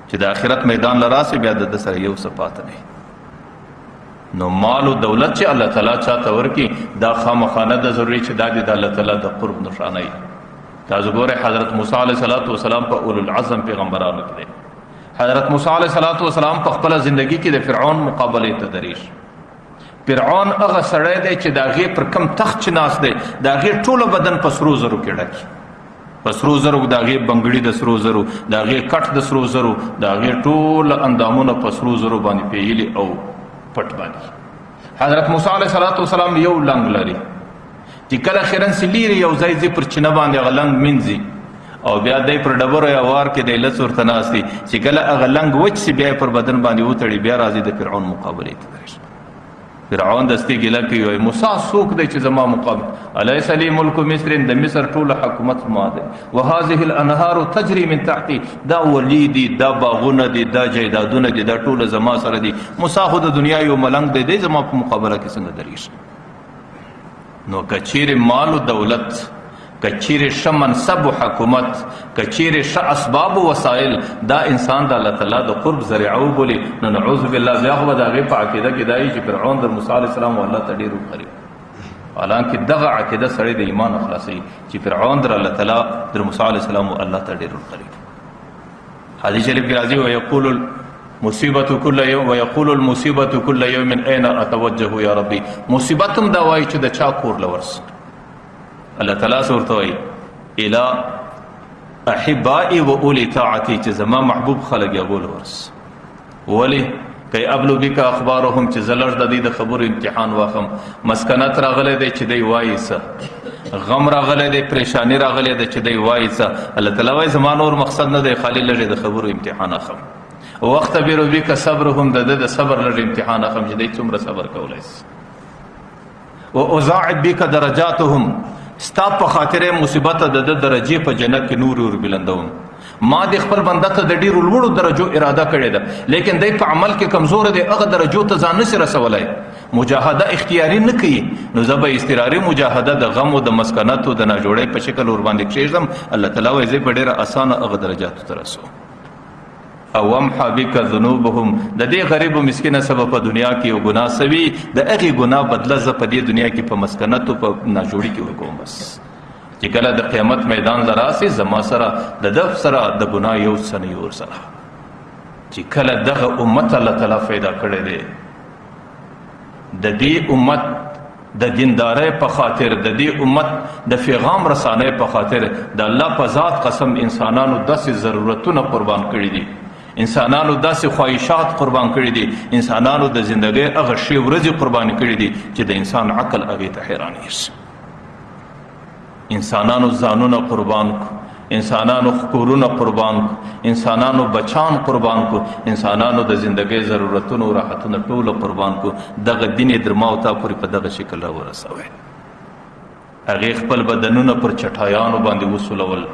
چې د آخرت میدان له راسي بیا د ده سره یو څه پاته دی. نو مال او دولت چې الله تعالی چاته ورکي دا خامخا نه د ضروري چې دا د الله تعالی د قرب نشانه وي. تاسو ګوره حضرت موسی علیه السلام په اولو العزم پیغمبرانو کې دی. حضرت موسی علیه السلام په خپل ژوندۍ کې د فرعون مقابله ته دریش. فرعون هغه سړی دی چې د هغې پر کم تخت چې ناست دی د هغې ټوله بدن په سرو زرو کې ډک، په سرو زرو، د هغې بنګړي د سرو زرو، د هغې کټ د سرو زرو، د هغې ټوله اندامونه په سرو زرو باندې پیغلي او پټ باندې. حضرت موسی علیه السلام یو لنګ لري چې کله خیرن سي لیري یو ځای ځي پر چینه باندې هغه لنګ مینځي او بیا دی پر ډبرو یا وار کې دی لڅ ورته ناست دی چې کله هغه لنګ وچ سي بیا پر بدن باندې وتړي بیا راځي د فرعون مقابلې ته درشي. فرعون دستي ګیله کوي وایي موسی څوک دی چې زما مقابل الیس لی ملک مصر، د مصر ټوله حکومت ما دی، وهذه الانهار تجري من تحتی، دا ولی دي، دا باغونه دي، دا جایدادونه دي، دا ټوله زما سره دي. موسی خو د دنیا یو ملنګ دی زما په مقابله کې څنګه دریږي؟ نو کچیر مال و دولت، کچیر ش منصب و حکومت، کچیر ش اسباب و وسائل دا انسان د الله تعالی د قرب ذریعه وبولي، نو نعوذ بالله بیا خو به د هغې په عقیده کې دا وي چې فرعون د موسی علیه السلام و الله ته ډېر وقریب. حالانکه دغه عقیده سړی د ایمان اخلاصوي چې فرعون در الله تعالی در موسی علیه السلام و الله ته ډېر وقریب. حدیث شریف کې راځي ویقول مصیبت کل یوم ویقول المصیبت کل یوم این اتوجه یا ربی. مصیبت هم دا وایي چې د چا کور لورس الله تعالی سورته وایي الى احبائي و اولی طاعتي چې زما محبوب خلق یا ګول ورس. ولی کای ابلو بک اخبارهم چې زلر د دې د خبرو امتحان واخم. مسکنت راغله دی چې دی وایي څه، غم راغله دی، پریشانی راغله دی چې دی وایي څه. الله تعالی وایي زما نور مقصد نه دی، خالی لږ د خبرو امتحان اخم. وخت بیرو بک صبرهم د صبر لږ امتحان اخم چې دی څومره صبر کولای شي. و اضاعف بک درجاتهم، ستا په خاطر مصیبت د درجې په جنت کې نور ور بلندوم. ما د خپل بنده ته د ډیرو لوړو درجو اراده کړې ده، لیکن دی په عمل کې کمزور دی، هغه درجو ته ځان نشي رسولی، مجاهده اختیاري نه کوي. نو زه به اضطراري مجاهده د غم او د مسکنت او د ناجوړۍ په شکل ور باندې کښېږدم. الله تعالی وایي زه په ډېره اسانه هغه درجاتو ته رسوم. او امحا بک ذنوبهم، د دې غریب او مسکینه سبب په دنیا کې یو ګناه سوي، د هغې ګناه بدله زه په دې دنیا کې په مسکنت او په ناجوړي کې ورکوم. بس چې کله د قیامت میدان له راسي زما سره د ده سره د ګناه یو څه نه وي ورسره. چې کله دغه امت الله تعالی پیدا کړی دی، د دې امت د دیندارۍ په خاطر، د دې امت د پیغام رسانۍ په خاطر د الله په ذات قسم انسانانو داسې ضرورتونه قربان کړي دي، انسانانو داسې خواهشات قربان کړي دي، انسانانو د زندګۍ هغه شی ورځې قربان کړي دي چې د انسان عقل هغې ته حیرانېږي. انسانانو ځانونه قربان کو، انسانانو کورونه قربان کو، انسانانو بچان قربان کو، انسانانو د زندګۍ ضرورتونو او راحتونه ټوله قربان کو. دغه دین یې در ما او تا پورې په دغه شکل راورسوی. هغې خپل بدنونه پر چټایانو باندې وسولول،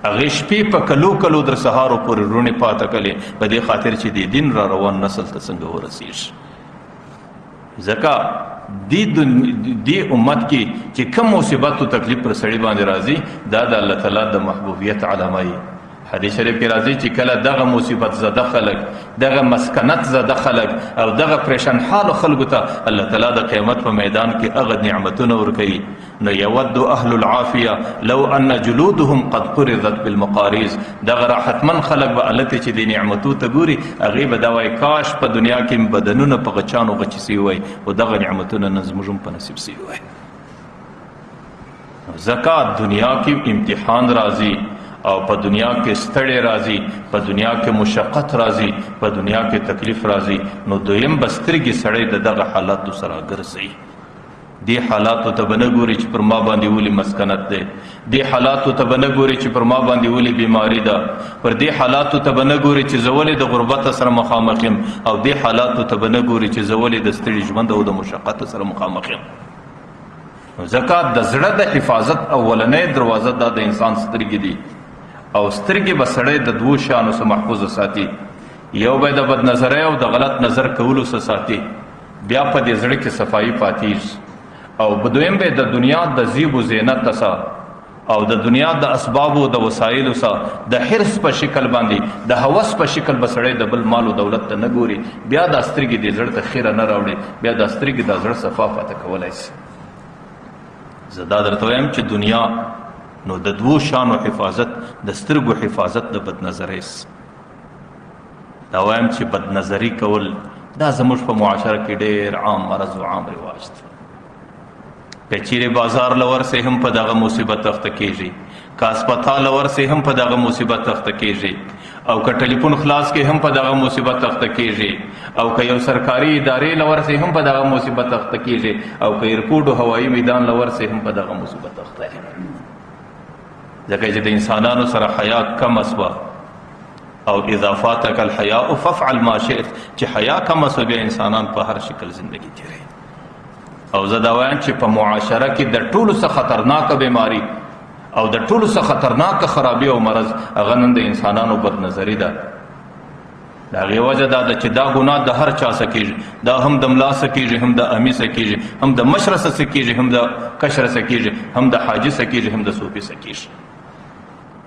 هغې شپې په کلو کلو در سهارو پورې روڼې پاته کړې په دې خاطر چې د دین را روان نسل ته څنګه ورسېږي. ځکه دې امت کې چې کم مصیبت او تکلیف پر سړي باندې راځي دا د الله تعالی د محبوبیت علامه وي. حدیث شریف کې راځي چې کله دغه مصیبت زده خلک، دغه مسکنت زده خلک او دغه پریشان حال خلکو ته الله تعالی د قیامت په میدان کې هغه نعمتونه ورکوي. نو یود اهل العافیه لو ان جلودهم قد قرضت بالمقاریض. دغه راحتمن خلک به الته چې د نعمتو ته ګوري هغې به دا وایي کاش په دنیا کې بدنونه په غچانو غچې سوي وای او دغه نعمتونه نن زموږ هم په نصیب سوي وای. ځکه دنیا کې امتحان راځي او په دنیا کې ستړی راځي، په دنیا کې مشقت راځي، په دنیا کې تکلیف راځي. نو دویم بسترګې سړی د دغه حالاتو سره ګرځي. دې حالاتو ته به نه ګوري چې پر ما باندې ولې مسکنت دی، دې حالاتو ته به نه ګوري چې پر ما باندې ولې بیماری ده، پر دې حالاتو ته به نه ګوري چې زه ولې د غربت سره مخامخ یم، او دې حالاتو ته به نه ګوري چې زه ولې د ستړي ژوند او د مشقت سره مخامخ یم. ځکه د زړه د حفاظت اولنۍ دروازه دا د انسان سترګې دي، او سترګې به سړی د دوو شیانو څخه محفوظ ساتي. یو به د بد نظرۍ او د غلط نظر کولو څخه ساتي، بیا په دې زړه کې صفایي پاتېږي، او دویم به د دنیا د زیب و زینت څخه او د دنیا د اسبابو د وسایلو سره د حرص په شکل باندې د هوس په شکل بسړی د بل مال او دولت ته نه ګوري، بیا د سترګې د زړه ته خیره نه راوړي، بیا د سترګې د زړه صفا پاته کولی شي. زه دا درته وایم چې دنیا نو د دوو شانو حفاظت، د سترګو حفاظت د بدنظرۍ دا وایم چې بدنظري کول دا زموږ په معاشره کې ډېر عام مرض او عام رواج دی. که چیرې بازار لور سه هم په دغه مصیبت اخته کیږي، که هسپتال لور سه هم په دغه مصیبت اخته کیږي، او که ټلیفون خلاص کې هم په دغه مصیبت اخته کیږي، او که یو سرکاري ادارې لور سه هم په دغه مصیبت اخته کیږي، او که ایرپورټ او هوایي میدان لور سه هم په دغه مصیبت اخته کیږي. ځکه چې د انسانانو سره حیا کم اسوا، او اضافاتک الحیاء فافعل ما شئت، چې حیا کم اسوا بیا انسانان په هر شکل زندگی تیروي. او زه دا وایم چې په معاشره کې د ټولو څخه خطرناکه بیماری او د ټولو څخه خطرناکه خرابي او مرض هغه نن د انسانانو بدنظري ده. د هغې وجه دا ده چې دا ګناه د هر چا څه کېږي، دا هم د ملا څه کېږي، هم د امي څه کېږي، هم د مشره څه کېږي، هم د کشره څه کېږي، هم د حاجي څه کېږي، هم د صوفي څه کېږي.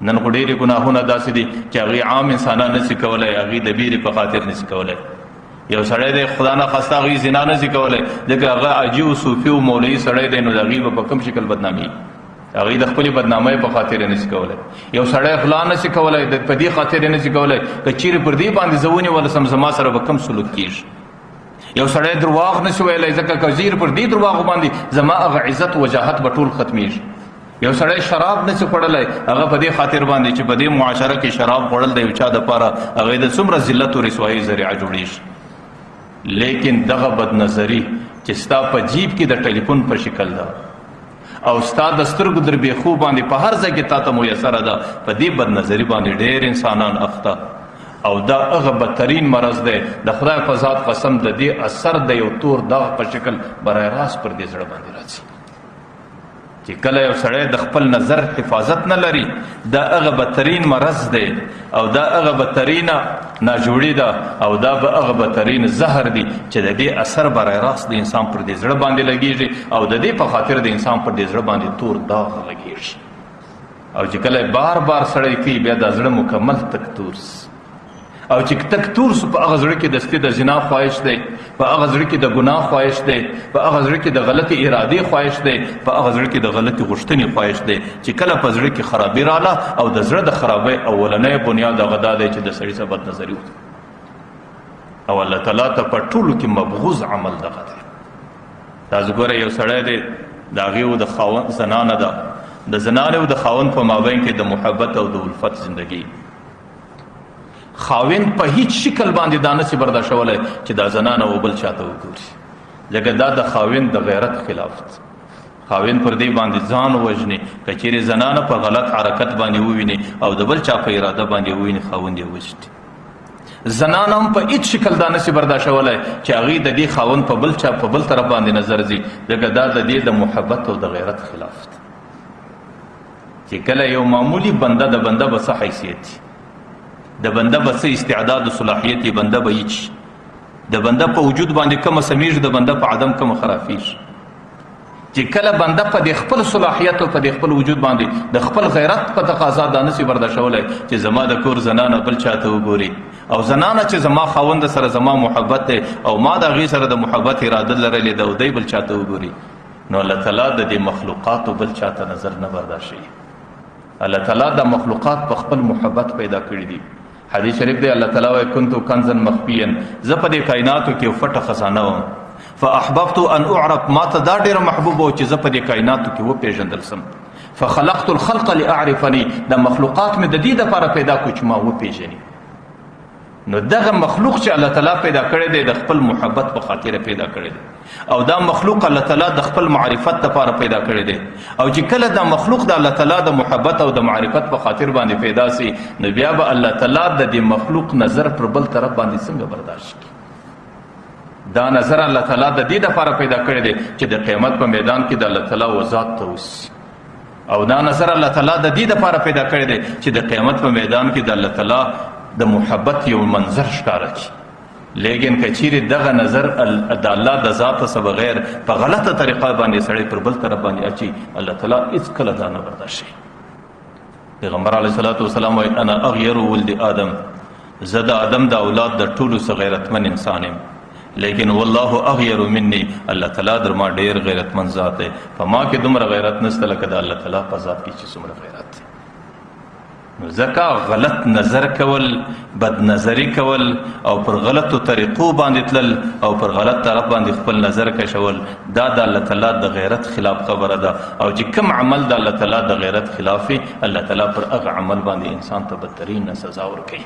نن خو ډېرې ګناهونه داسې دي چې هغې عام انسانان نشي کولی، هغې د بیرې په خاطر نشي کولی. یو سړی دی خدا نه خواسته هغې زنا نشي کولی، ځکه هغه حاجي او صوفي او مولوي سړی دی، نو د هغې به په کوم شکل بدنامي، هغې د خپلې بدنامۍ په خاطر نشي کولی. یو سړی غلا نشي کولی، په دې خاطر نشي کولی که چیرې پر دې باندې زه ونیولسم زما سره به کوم سلوک کېږي. یو سړی درواغ نشي ویلی، ځکه که زیر پر دې درواغو باندې زما هغه عزت وجاهت به ټول ختمیږي. یو سړی شراب نشي خوړلی، هغه په دې خاطر باندې چې په دې معاشره کې شراب خوړل د یو چا دپاره هغې د څومره ذلت او رسوایي ذریعه جوړېږي. لیکن دغه بدنظري چې ستا په جیب کې د ټلیفون په شکل ده او ستا د سترګو دربېښو باندې په هر ځای کې تا ته میسره ده، په دې بدنظري باندې ډېر انسانان اخته، او دا هغه بدترین مرض دی. د خدای په ذات قسم د دې اثر د یو تور داغ په شکل برای راست پر دې زړه باندې راځي چې کله یو سړی د خپل نظر حفاظت نه لري، دا هغه بدترین مرض دی، او دا هغه بدترینه ناجوړي ده، او دا به هغه بدترین زهر دی چې د دې اثر برای راست د انسان پر دې زړه باندې لګېږي، او د دې په خاطر د انسان پر دې زړه باندې تور داغ لګېږي. او چې کله بار بار سړی کوي، بیا دا زړه مکمل تکتور او چې تکتور په هغه زړه کې دستي د زنا خواهش دی، په هغه زړه کې د ګناه خواهش دی، په هغه زړه کې د غلطي ارادې خواهش دی، په هغه زړه کې د غلطي غوښتنې خواهش دی. چې کله په زړه کې خرابي رااله، او د زړه د خرابۍ اولنی بنیاد هغه دا دی چې د سړي څخه بدنظري وکړي، او الله تعالی ته په ټولو کې مبغوض عمل دغه دی. دا ګوره یو سړی دی، د هغې او د خاوند زنانه ده، د زنانې او د خاوند په مابین کې د محبت او د الفت زندگی. خاوند په هیڅ شکل باندې دا نشي برداشتولی چې دا زنانه و بل چاته وګوري، ځکه دا د خاوند د غیرت خلاف دی. خاوند پر دې باندې ځان ووژني، که چیرې زنانه په غلط حرکت باندې وویني او د بل چا په اراده باندې وویني، خاوند یې وژني. زنانه هم په هیڅ شکل دا نشي برداشتولی چې هغې د دې خاوند په بل چا په بل طرف باندې نظر ځي، ځکه دا د دې د محبت او د غیرت خلاف دی. چې کله یو معمولی بنده د بنده به څه حیثیت وي، د بنده به څه استعداد او صلاحیت وي، بنده به هیڅ، د بنده په وجود باندې کومه سمیږي، د بنده په عدم کومه خرافیږي. چې کله بنده په دې خپل صلاحیت او په دې خپل وجود باندې د خپل غیرت په تقاضا دا نشي برداشتولی چې زما د کور زنانه بل چاته وګوري، او زنانه چې زما خاوند سره زما محبت دی او ما د هغې سره د محبت اراده لرلې ده، او دی بل چاته وګوري، نو الله تعالی د دې مخلوقاتو بل چاته نظر نه برداشتوي. الله تعالی د مخلوقات په خپل محبت پیدا کړي دي. حدیث شریف دی، الله تعالی وایي کنتو کنزا مخفیا، زه په دې کائناتو کې یو پټه خزانه وم، فاحببت ان اعرف، ما ته دا ډېره محبوب و چې زه په دې کائناتو کې وپېژندل سم. فخلقت الخلق لاعرفني، د مخلوقات مې د دې دپاره پیدا کړو چې ما وپېژني. نو دغه مخلوق چې الله تعالی پیدا کړی دی د خپل محبت په خاطر پیدا کړی دی، او دا مخلوق الله تعالی د خپل معرفت لپاره پیدا کړی دی. او چې کله دا مخلوق د الله تعالی د محبت او د معرفت په خاطر باندې پیدا سي، نو بیا به الله تعالی د دې مخلوق نظر پر بل طرف باندې څنګه برداشت کړي. دا نظر الله تعالی د دې لپاره پیدا کړی دی چې د قیامت په میدان کې د الله تعالی وضاحت ته وسي، او دا نظر الله تعالی د دې لپاره پیدا کړی دی چې د قیامت په میدان کې د الله تعالی د محبت یو منظر ښکاره کړي. لیکن که چیرې دغه نظر د الله د ذات څخه بغیر په غلطه طریقه باندې سړی پر بل طرف باندې اچي، الله تعالی هېڅکله دا نه برداشت کوي. پیغمبر علیه الصلاۃ والسلام وایي انا اغیر ولد آدم، زه د آدم د اولاد د ټولو څخه غیرتمن انسان یم، لیکن والله اغیر مني، الله تعالی در ما ډیر غیرتمن ذات دی، په ما کې دومره غیرت نشته لکه د الله تعالی په ذات کې چې څومره غیرت دی. نو ځکه غلط نظر کول، بد نظری کول او پر غلطو طریقو باندې تلل او پر غلط طرف باندې خپل نظر کشول، دا د الله تعالی د غیرت خلاف خبره ده. او چې کوم عمل د الله تعالی د غیرت خلاف وي، الله تعالی پر هغه عمل باندې انسان ته بدترین سزا ورکوي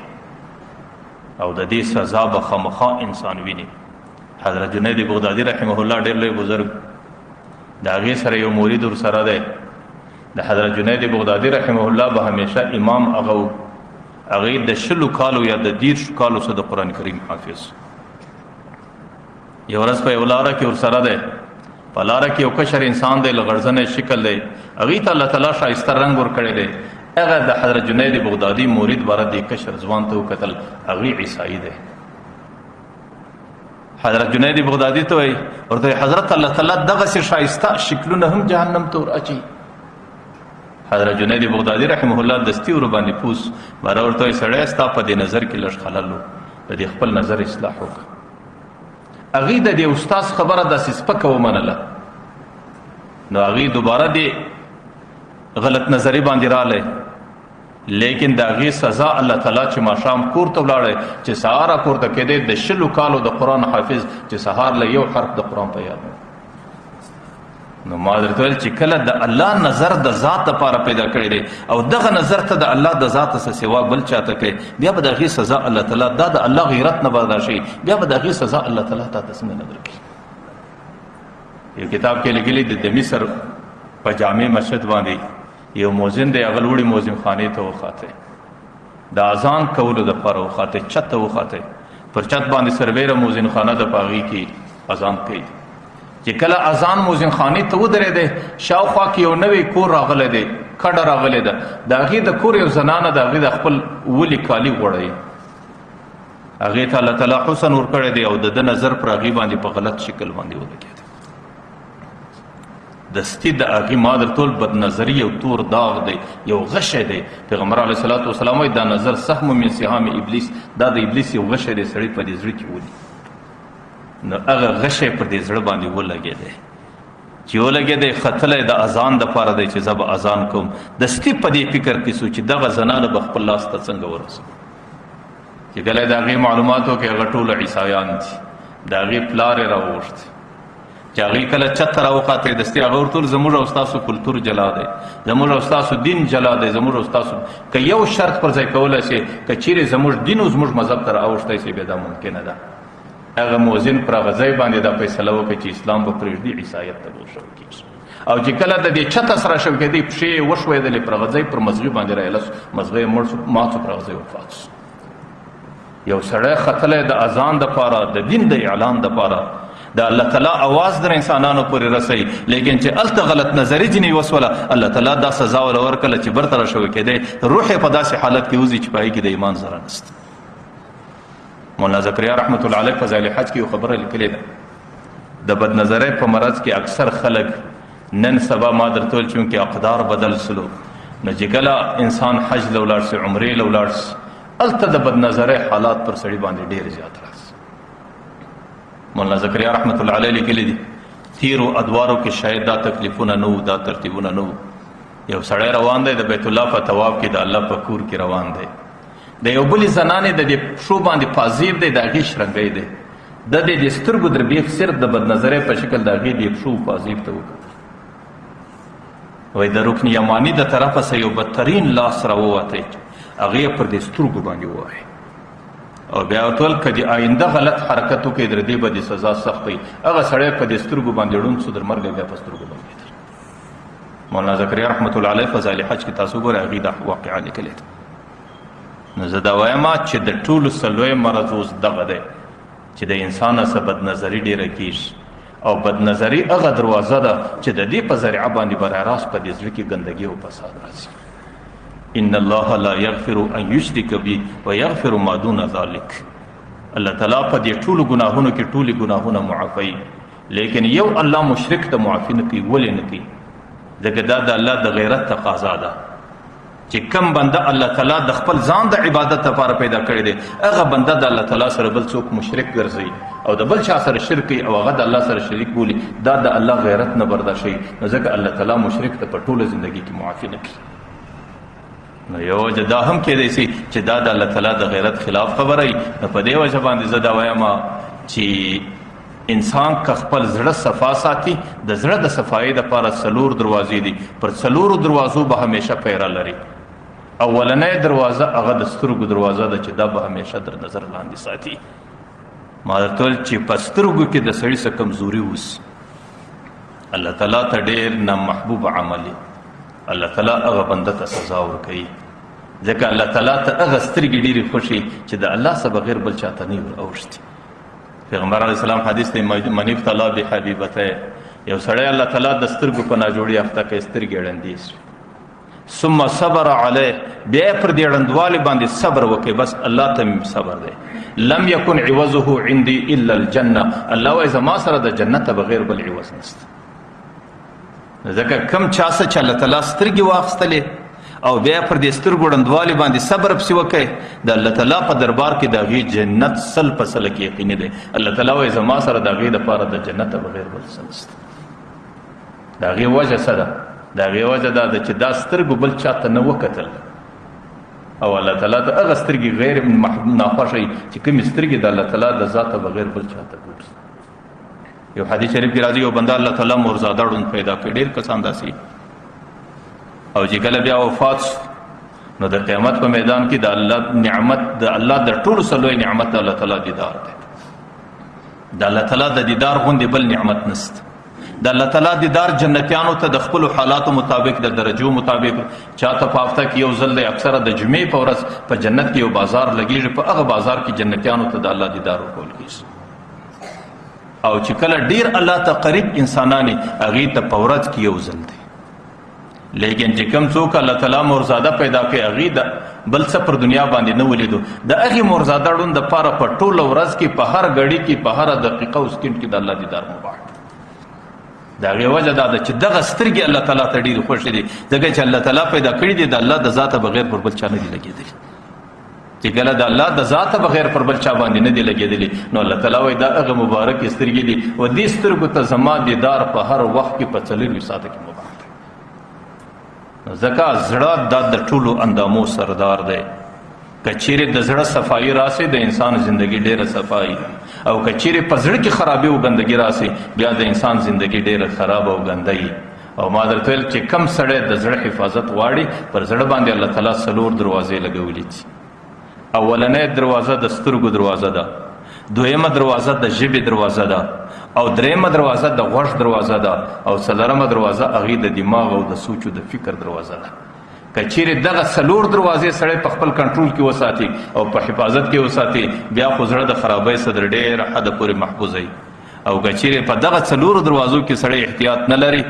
او د دې سزا به خامخا انسان ویني. حضرت جنید بغدادي رحمه الله ډېر لوی بزرګ، د هغې سره یو مرید ورسره دی. د حضرت جنید بغدادي رحمه الله به همیشه امام هغه د 20 کالو یا د 30 کالو څخه د قرآن کریم حافظ. یو ورځ په یو لاره کې ورسره دی، په لاره کې یو کشر انسان دی، لغړزنی شکل دی، هغې ته الله تعالی ښایسته رنګ ورکړی دی. هغه د حضرت جنید بغدادي مرید باره د کشر ځوان ته وکتل، هغې عیسائی دی. حضرت جنید بغدادي ته وایي ورته حضرت الله تعالی دغسې ښایسته شکلونه هم جهنم ته ور اچوي. حضرت جنید بغدادي رحمه الله دستي ور باندې پوس باره ورته وایي سړی ستا په دې نظر کې لږ خلل و، د دې خپل نظر اصلاح وکړه. هغې د دې استاد خبره داسې سپکه ومنله، نو هغې دوباره دې غلط نظري باندې رالی، لیکن د هغې سزا الله تعالی چې ماښام کور ته ولاړی، چې سهار پورته کېدی، د 20 کالو د قرآن حافظ چې سهار له یو حرف د قرآن په یاد. نو ما درته ویل چې کله د الله نظر د ذات دپاره پیدا کړی دی او دغه نظر ته د الله د ذات څخه سوا بل چاته کوي، بیا به د هغې سزا الله تعالی دا د الله غیرت نه برداشت شي، بیا به د هغې سزا الله تعالی تا ته څنګه نه درکړي. یو کتاب کې لیکلي د مصر په جامع مسجد باندې یو موزن دی، هغه لوړې موزن خانې ته وخاتی، د اذان کولو دپاره وخاتی، چت ته وخاتی، پر چت باندې سربیره موزن خانه ده، په هغې کې اذان کوي. چې کله اذان موزن خانې ته ودرېدی، شاوخوا کې یو نوی کور راغلی دی، کډه راغلی ده، د هغې د کور یو زنانه د هغې د خپل ولي کالي غوړوي، هغې ته الله تعالی حسن ورکړی دی او د ده نظر پر هغې باندې په غلط شکل باندې ولګېد. دستی د هغې ما درته ویل بد نظري یو تور داغ دی، یو غشی دی. پیغمبر علیه الصلاۃ والسلام وایي دا نظر سهم من سهام ابلیس، دا د ابلیس یو غشی دی، سړی په دې زړه کې ولي. نو هغه غشی پر دې زړه باندې ولګېدی، چې ولګېدی ختلی د اذان دپاره دی چې زه به اذان کوم. دستي په دې فکر کې سو چې دغه زنانه به خپل لاس ته څنګه ورسوم. چې کله د هغې معلومات وکړې هغه ټوله عیسایان دي، د هغې پلار یې راوغوښت چې هغې کله چت ته راوخاتی، دستي هغه ورته ویل زموږ او ستاسو کلتور جلا دی، زموږ او ستاسو دین جلا دی، زموږ او ستاسو که یو شرط پر ځای کولی شي، که چیرې زموږ دین او زموږ مذهب ته راوښتی شي، بیا دا ممکنه ده. هغه موزن پر هغه ځای باندې دا فیصله وکړه چې اسلام به پرېږدي، عیسایت ته به ورشوی کېږي. او چې کله د دې چته سره شوی کېدی، پښې یې وښویېدلې پر هغه ځای، پر مزغې باندې رایله سو، مزغه یې مړ سو، مات سو، پر هغه ځای وفات سو. یو سړی ختلی د اذان دپاره، د دین د اعلان دپاره، د الله تعالی اواز در انسانانو پورې رسوي، لیکن چې هلته غلط نظري ځینې وسوله، الله تعالی دا سزا وله ورکړله چې برطرف شوی کېدی، روح یې په داسې حالت کې وځي چې په هغې کې د ایمان ذره نشته. مولانا زکریا رحمت الله علیه په ذیل حج کې یو خبره لیکلې ده، د بد نظرۍ په مرض کې اکثر خلک نن سبا ما درته ویل چونکې اقدار بدل سلو، نو چې کله انسان حج له ولاړ سي، عمرې له ولاړ سي، هلته د بد نظرۍ حالات پر سړي باندې ډېر زیات راسي. مولانا زکریا رحمت الله علیه لیکلي دي تیرو ادوارو کې شاید دا تکلیفونه نه وو، دا ترتیبونه نه وو. یو سړی روان دی د بیت الله په طواف کې، د الله په کور کې روان دی، د یو بلې زنانې د دې پښو باندې پازیب دی، د هغې شرنګی دی، د دې د سترګو دربیښ صرف د بد نظرۍ په شکل د هغې د پښو پازیب ته وکتل. وایي د رکن یماني د طرفه څخه یو بدترین لاس راووتی، هغې پر دې سترګو باندې ووهی او بیا ورته ویل که د آینده غلط حرکت وکړې در دې به د سزا سخت وي. هغه سړی په دې سترګو باندې ړوند سو، در مرګه بیا په سترګو بندېدل. مولانا زکریا رحمت الله علیه فضایل حج کې تاسو ګورئ، هغې دا واقعه لیکلې ده. نو زه دا وایم چې د ټولو څه لوی مرض اوس دغه دی چې د انسان څه بدنظري ډېره کېږي، او بدنظري هغه دروازه ده چې د دې په ذریعه باندې براه راست په دې زړه کې ګندګي او فساد راځي. ان الله لا یغفر ان یشرک به ویغفر ما دون ذلک. الله تعالی په دې ټولو ګناهونو کې ټولې ګناهونه معافوي، لیکن یو الله مشرک ته معافي نه کوي. ولې نه کوي؟ ځکه دا د الله د غیرت تقاضا ده چې کم بنده الله تعالی د خپل ځان د عبادت لپاره پیدا کړی دی هغه بنده د الله تعالی سره بل څوک مشرک ګرځي او د بل چا سره شرک کوي او هغه د الله سره شریک بولي دا د الله غیرت نه برداشت شي نو ځکه الله تعالی مشرک ته په ټوله زندگی کې معافي نه کوي نو یو وجه دا هم کېدای شي چې دا د الله تعالی د غیرت خلاف خبره وي نو په دې وجه باندې زه دا وایم چې انسان که خپل زړه صفا ساتي د زړه د صفایۍ دپاره 4 دروازې دي پر 4 دروازو به همیشه پیره لري اولنۍ دروازه هغه د سترګو دروازه ده چې دا به همیشه در نظر لاندې ساتي ما درته ویل چې په سترګو کې د سړي څه کمزوري اوس الله تعالی ته ډېر نامحبوب عمل الله تعالی هغه بنده ته سزا ورکوي ځکه الله تعالی ته هغه سترګې ډېرې خوښي چې د الله څخه بغیر بل چاته نه ور اوښتي پیغمبر علیه السلام حدیث دی من ابتلا بحبیبته یو سړی الله تعالی د سترګو په ناجوړي یافته کوي سترګې ړندې ثم صبر علیه بیا پر دې ړندوالي باندې صبر وکړي بس الله ته صبر دی لم یکن عوضه عندي الا الجنه الله وایي زما سره د جنت بغیر بل عوض نشته ځکه کم چا څه چې الله تعالی سترګې واخیستلې او بیا پر دې سترګو ړندوالي باندې صبر پسې وکړي د الله تعالی په دربار کې د هغې جنت 100% کې یقیني دی الله تعالی وایي زما سره د هغې دپاره د جنت بغیر بل څه نشته د هغې وجه څه ده د هغې وجه دا ده چې دا سترګو بل چاته نه وکتل او الله تعالی ته هغه سترګې غیر ناخوښه وي چې کومې سترګې د الله تعالی د ذاته بغیر بل چاته ګوري یو حدیث شریف کې راځي یو بنده الله تعالی مرزاده ړوند پیدا کړي ډېر کسان داسې او چې کله بیا وفات نو د قیامت په میدان کې د الله نعمت د الله د ټولو څه لوی نعمت د الله تعالی دیدار دی د الله تعالی د دیدار غوندې بل نعمت نشته د الله تعالی دیدار جنتیانو ته د خپلو حالاتو مطابق د درجو مطابق چاته په هفته کې یو ځل دی اکثره د جمعې په ورځ په جنت کې یو بازار لګېږي په هغه بازار کې جنتیانو ته د الله دیدار ورکول کېږي او چې کله ډېر الله ته قریب انسانان هغې ته په ورځ کې یو ځل دی لیکن چې کوم څوک الله تعالی مرزاده پیدا کړي هغې د بل څه پر دنیا باندې نه ولیدو د هغې مرزاده ړوند دپاره په ټوله ورځ کې په هر غړي کې په هره دقیقه او سکینډ کې د الله دیدار مباح د هغې وجه دا ده چې دغه سترګې الله تعالی ته ډېرې خوښې دي ځکه چې الله تعالی پیدا کړي دي د الله د ذاته بغیر پر بل چا نه دي لګېدلي چې کله د الله د ذاته بغیر پر بل چا باندې نه دي لګېدلي نو الله تعالی وایي دا هغه مبارکې سترګې دي و دې سترګو ته زما دیدار په هر وخت کې په 24 ساعته کې مباح دی ځکه زړه دا د ټولو اندامو سردار دی که چیرې د زړه صفایي راسي د انسان زندگی ډېره صفایي او که چیرې په زړه کې خرابي او ګندګي راسي بیا د انسان زندگی ډېره خراب او ګنده وي او ما درته ویل چې کم سړی د زړه حفاظت غواړي پر زړه باندې الله تعالی 4 دروازې لګولي دي اولنۍ دروازه د سترګو دروازه ده دویمه دروازه د ژبې دروازه ده او دریمه دروازه د غوږ دروازه ده او څلورمه دروازه هغې د دماغ او د سوچ او د فکر دروازه ده که چیرې دغه 4 دروازې سړی په خپل کنټرول کې وساتي او په حفاظت کې وساتي بیا خو زړه د خرابۍ څخه تر ډېر حده پورې محفوظ وي او که چیرې په دغه 4 دروازو کې سړی احتیاط نه لري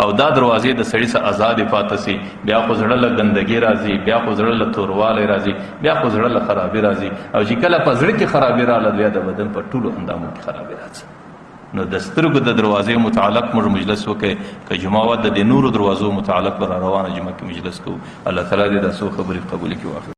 او دا دروازې د سړي څخه ازادې پاتې سي بیا خو زړه له ګندګي راځي بیا خو زړه له توروالی راځي بیا خو زړه له خرابي راځي او چې کله په زړه کې خرابي راغله بیا د بدن په ټولو اندامو کې خرابي راځي نو د سترګو د دروازې متعلق موږ مجلس وکړي که جمعه وه د دې نورو دروازو متعلق به را روانه جمعه کې مجلس کوو الله تعالی دې دا څو خبرې قبولې کړي واخلي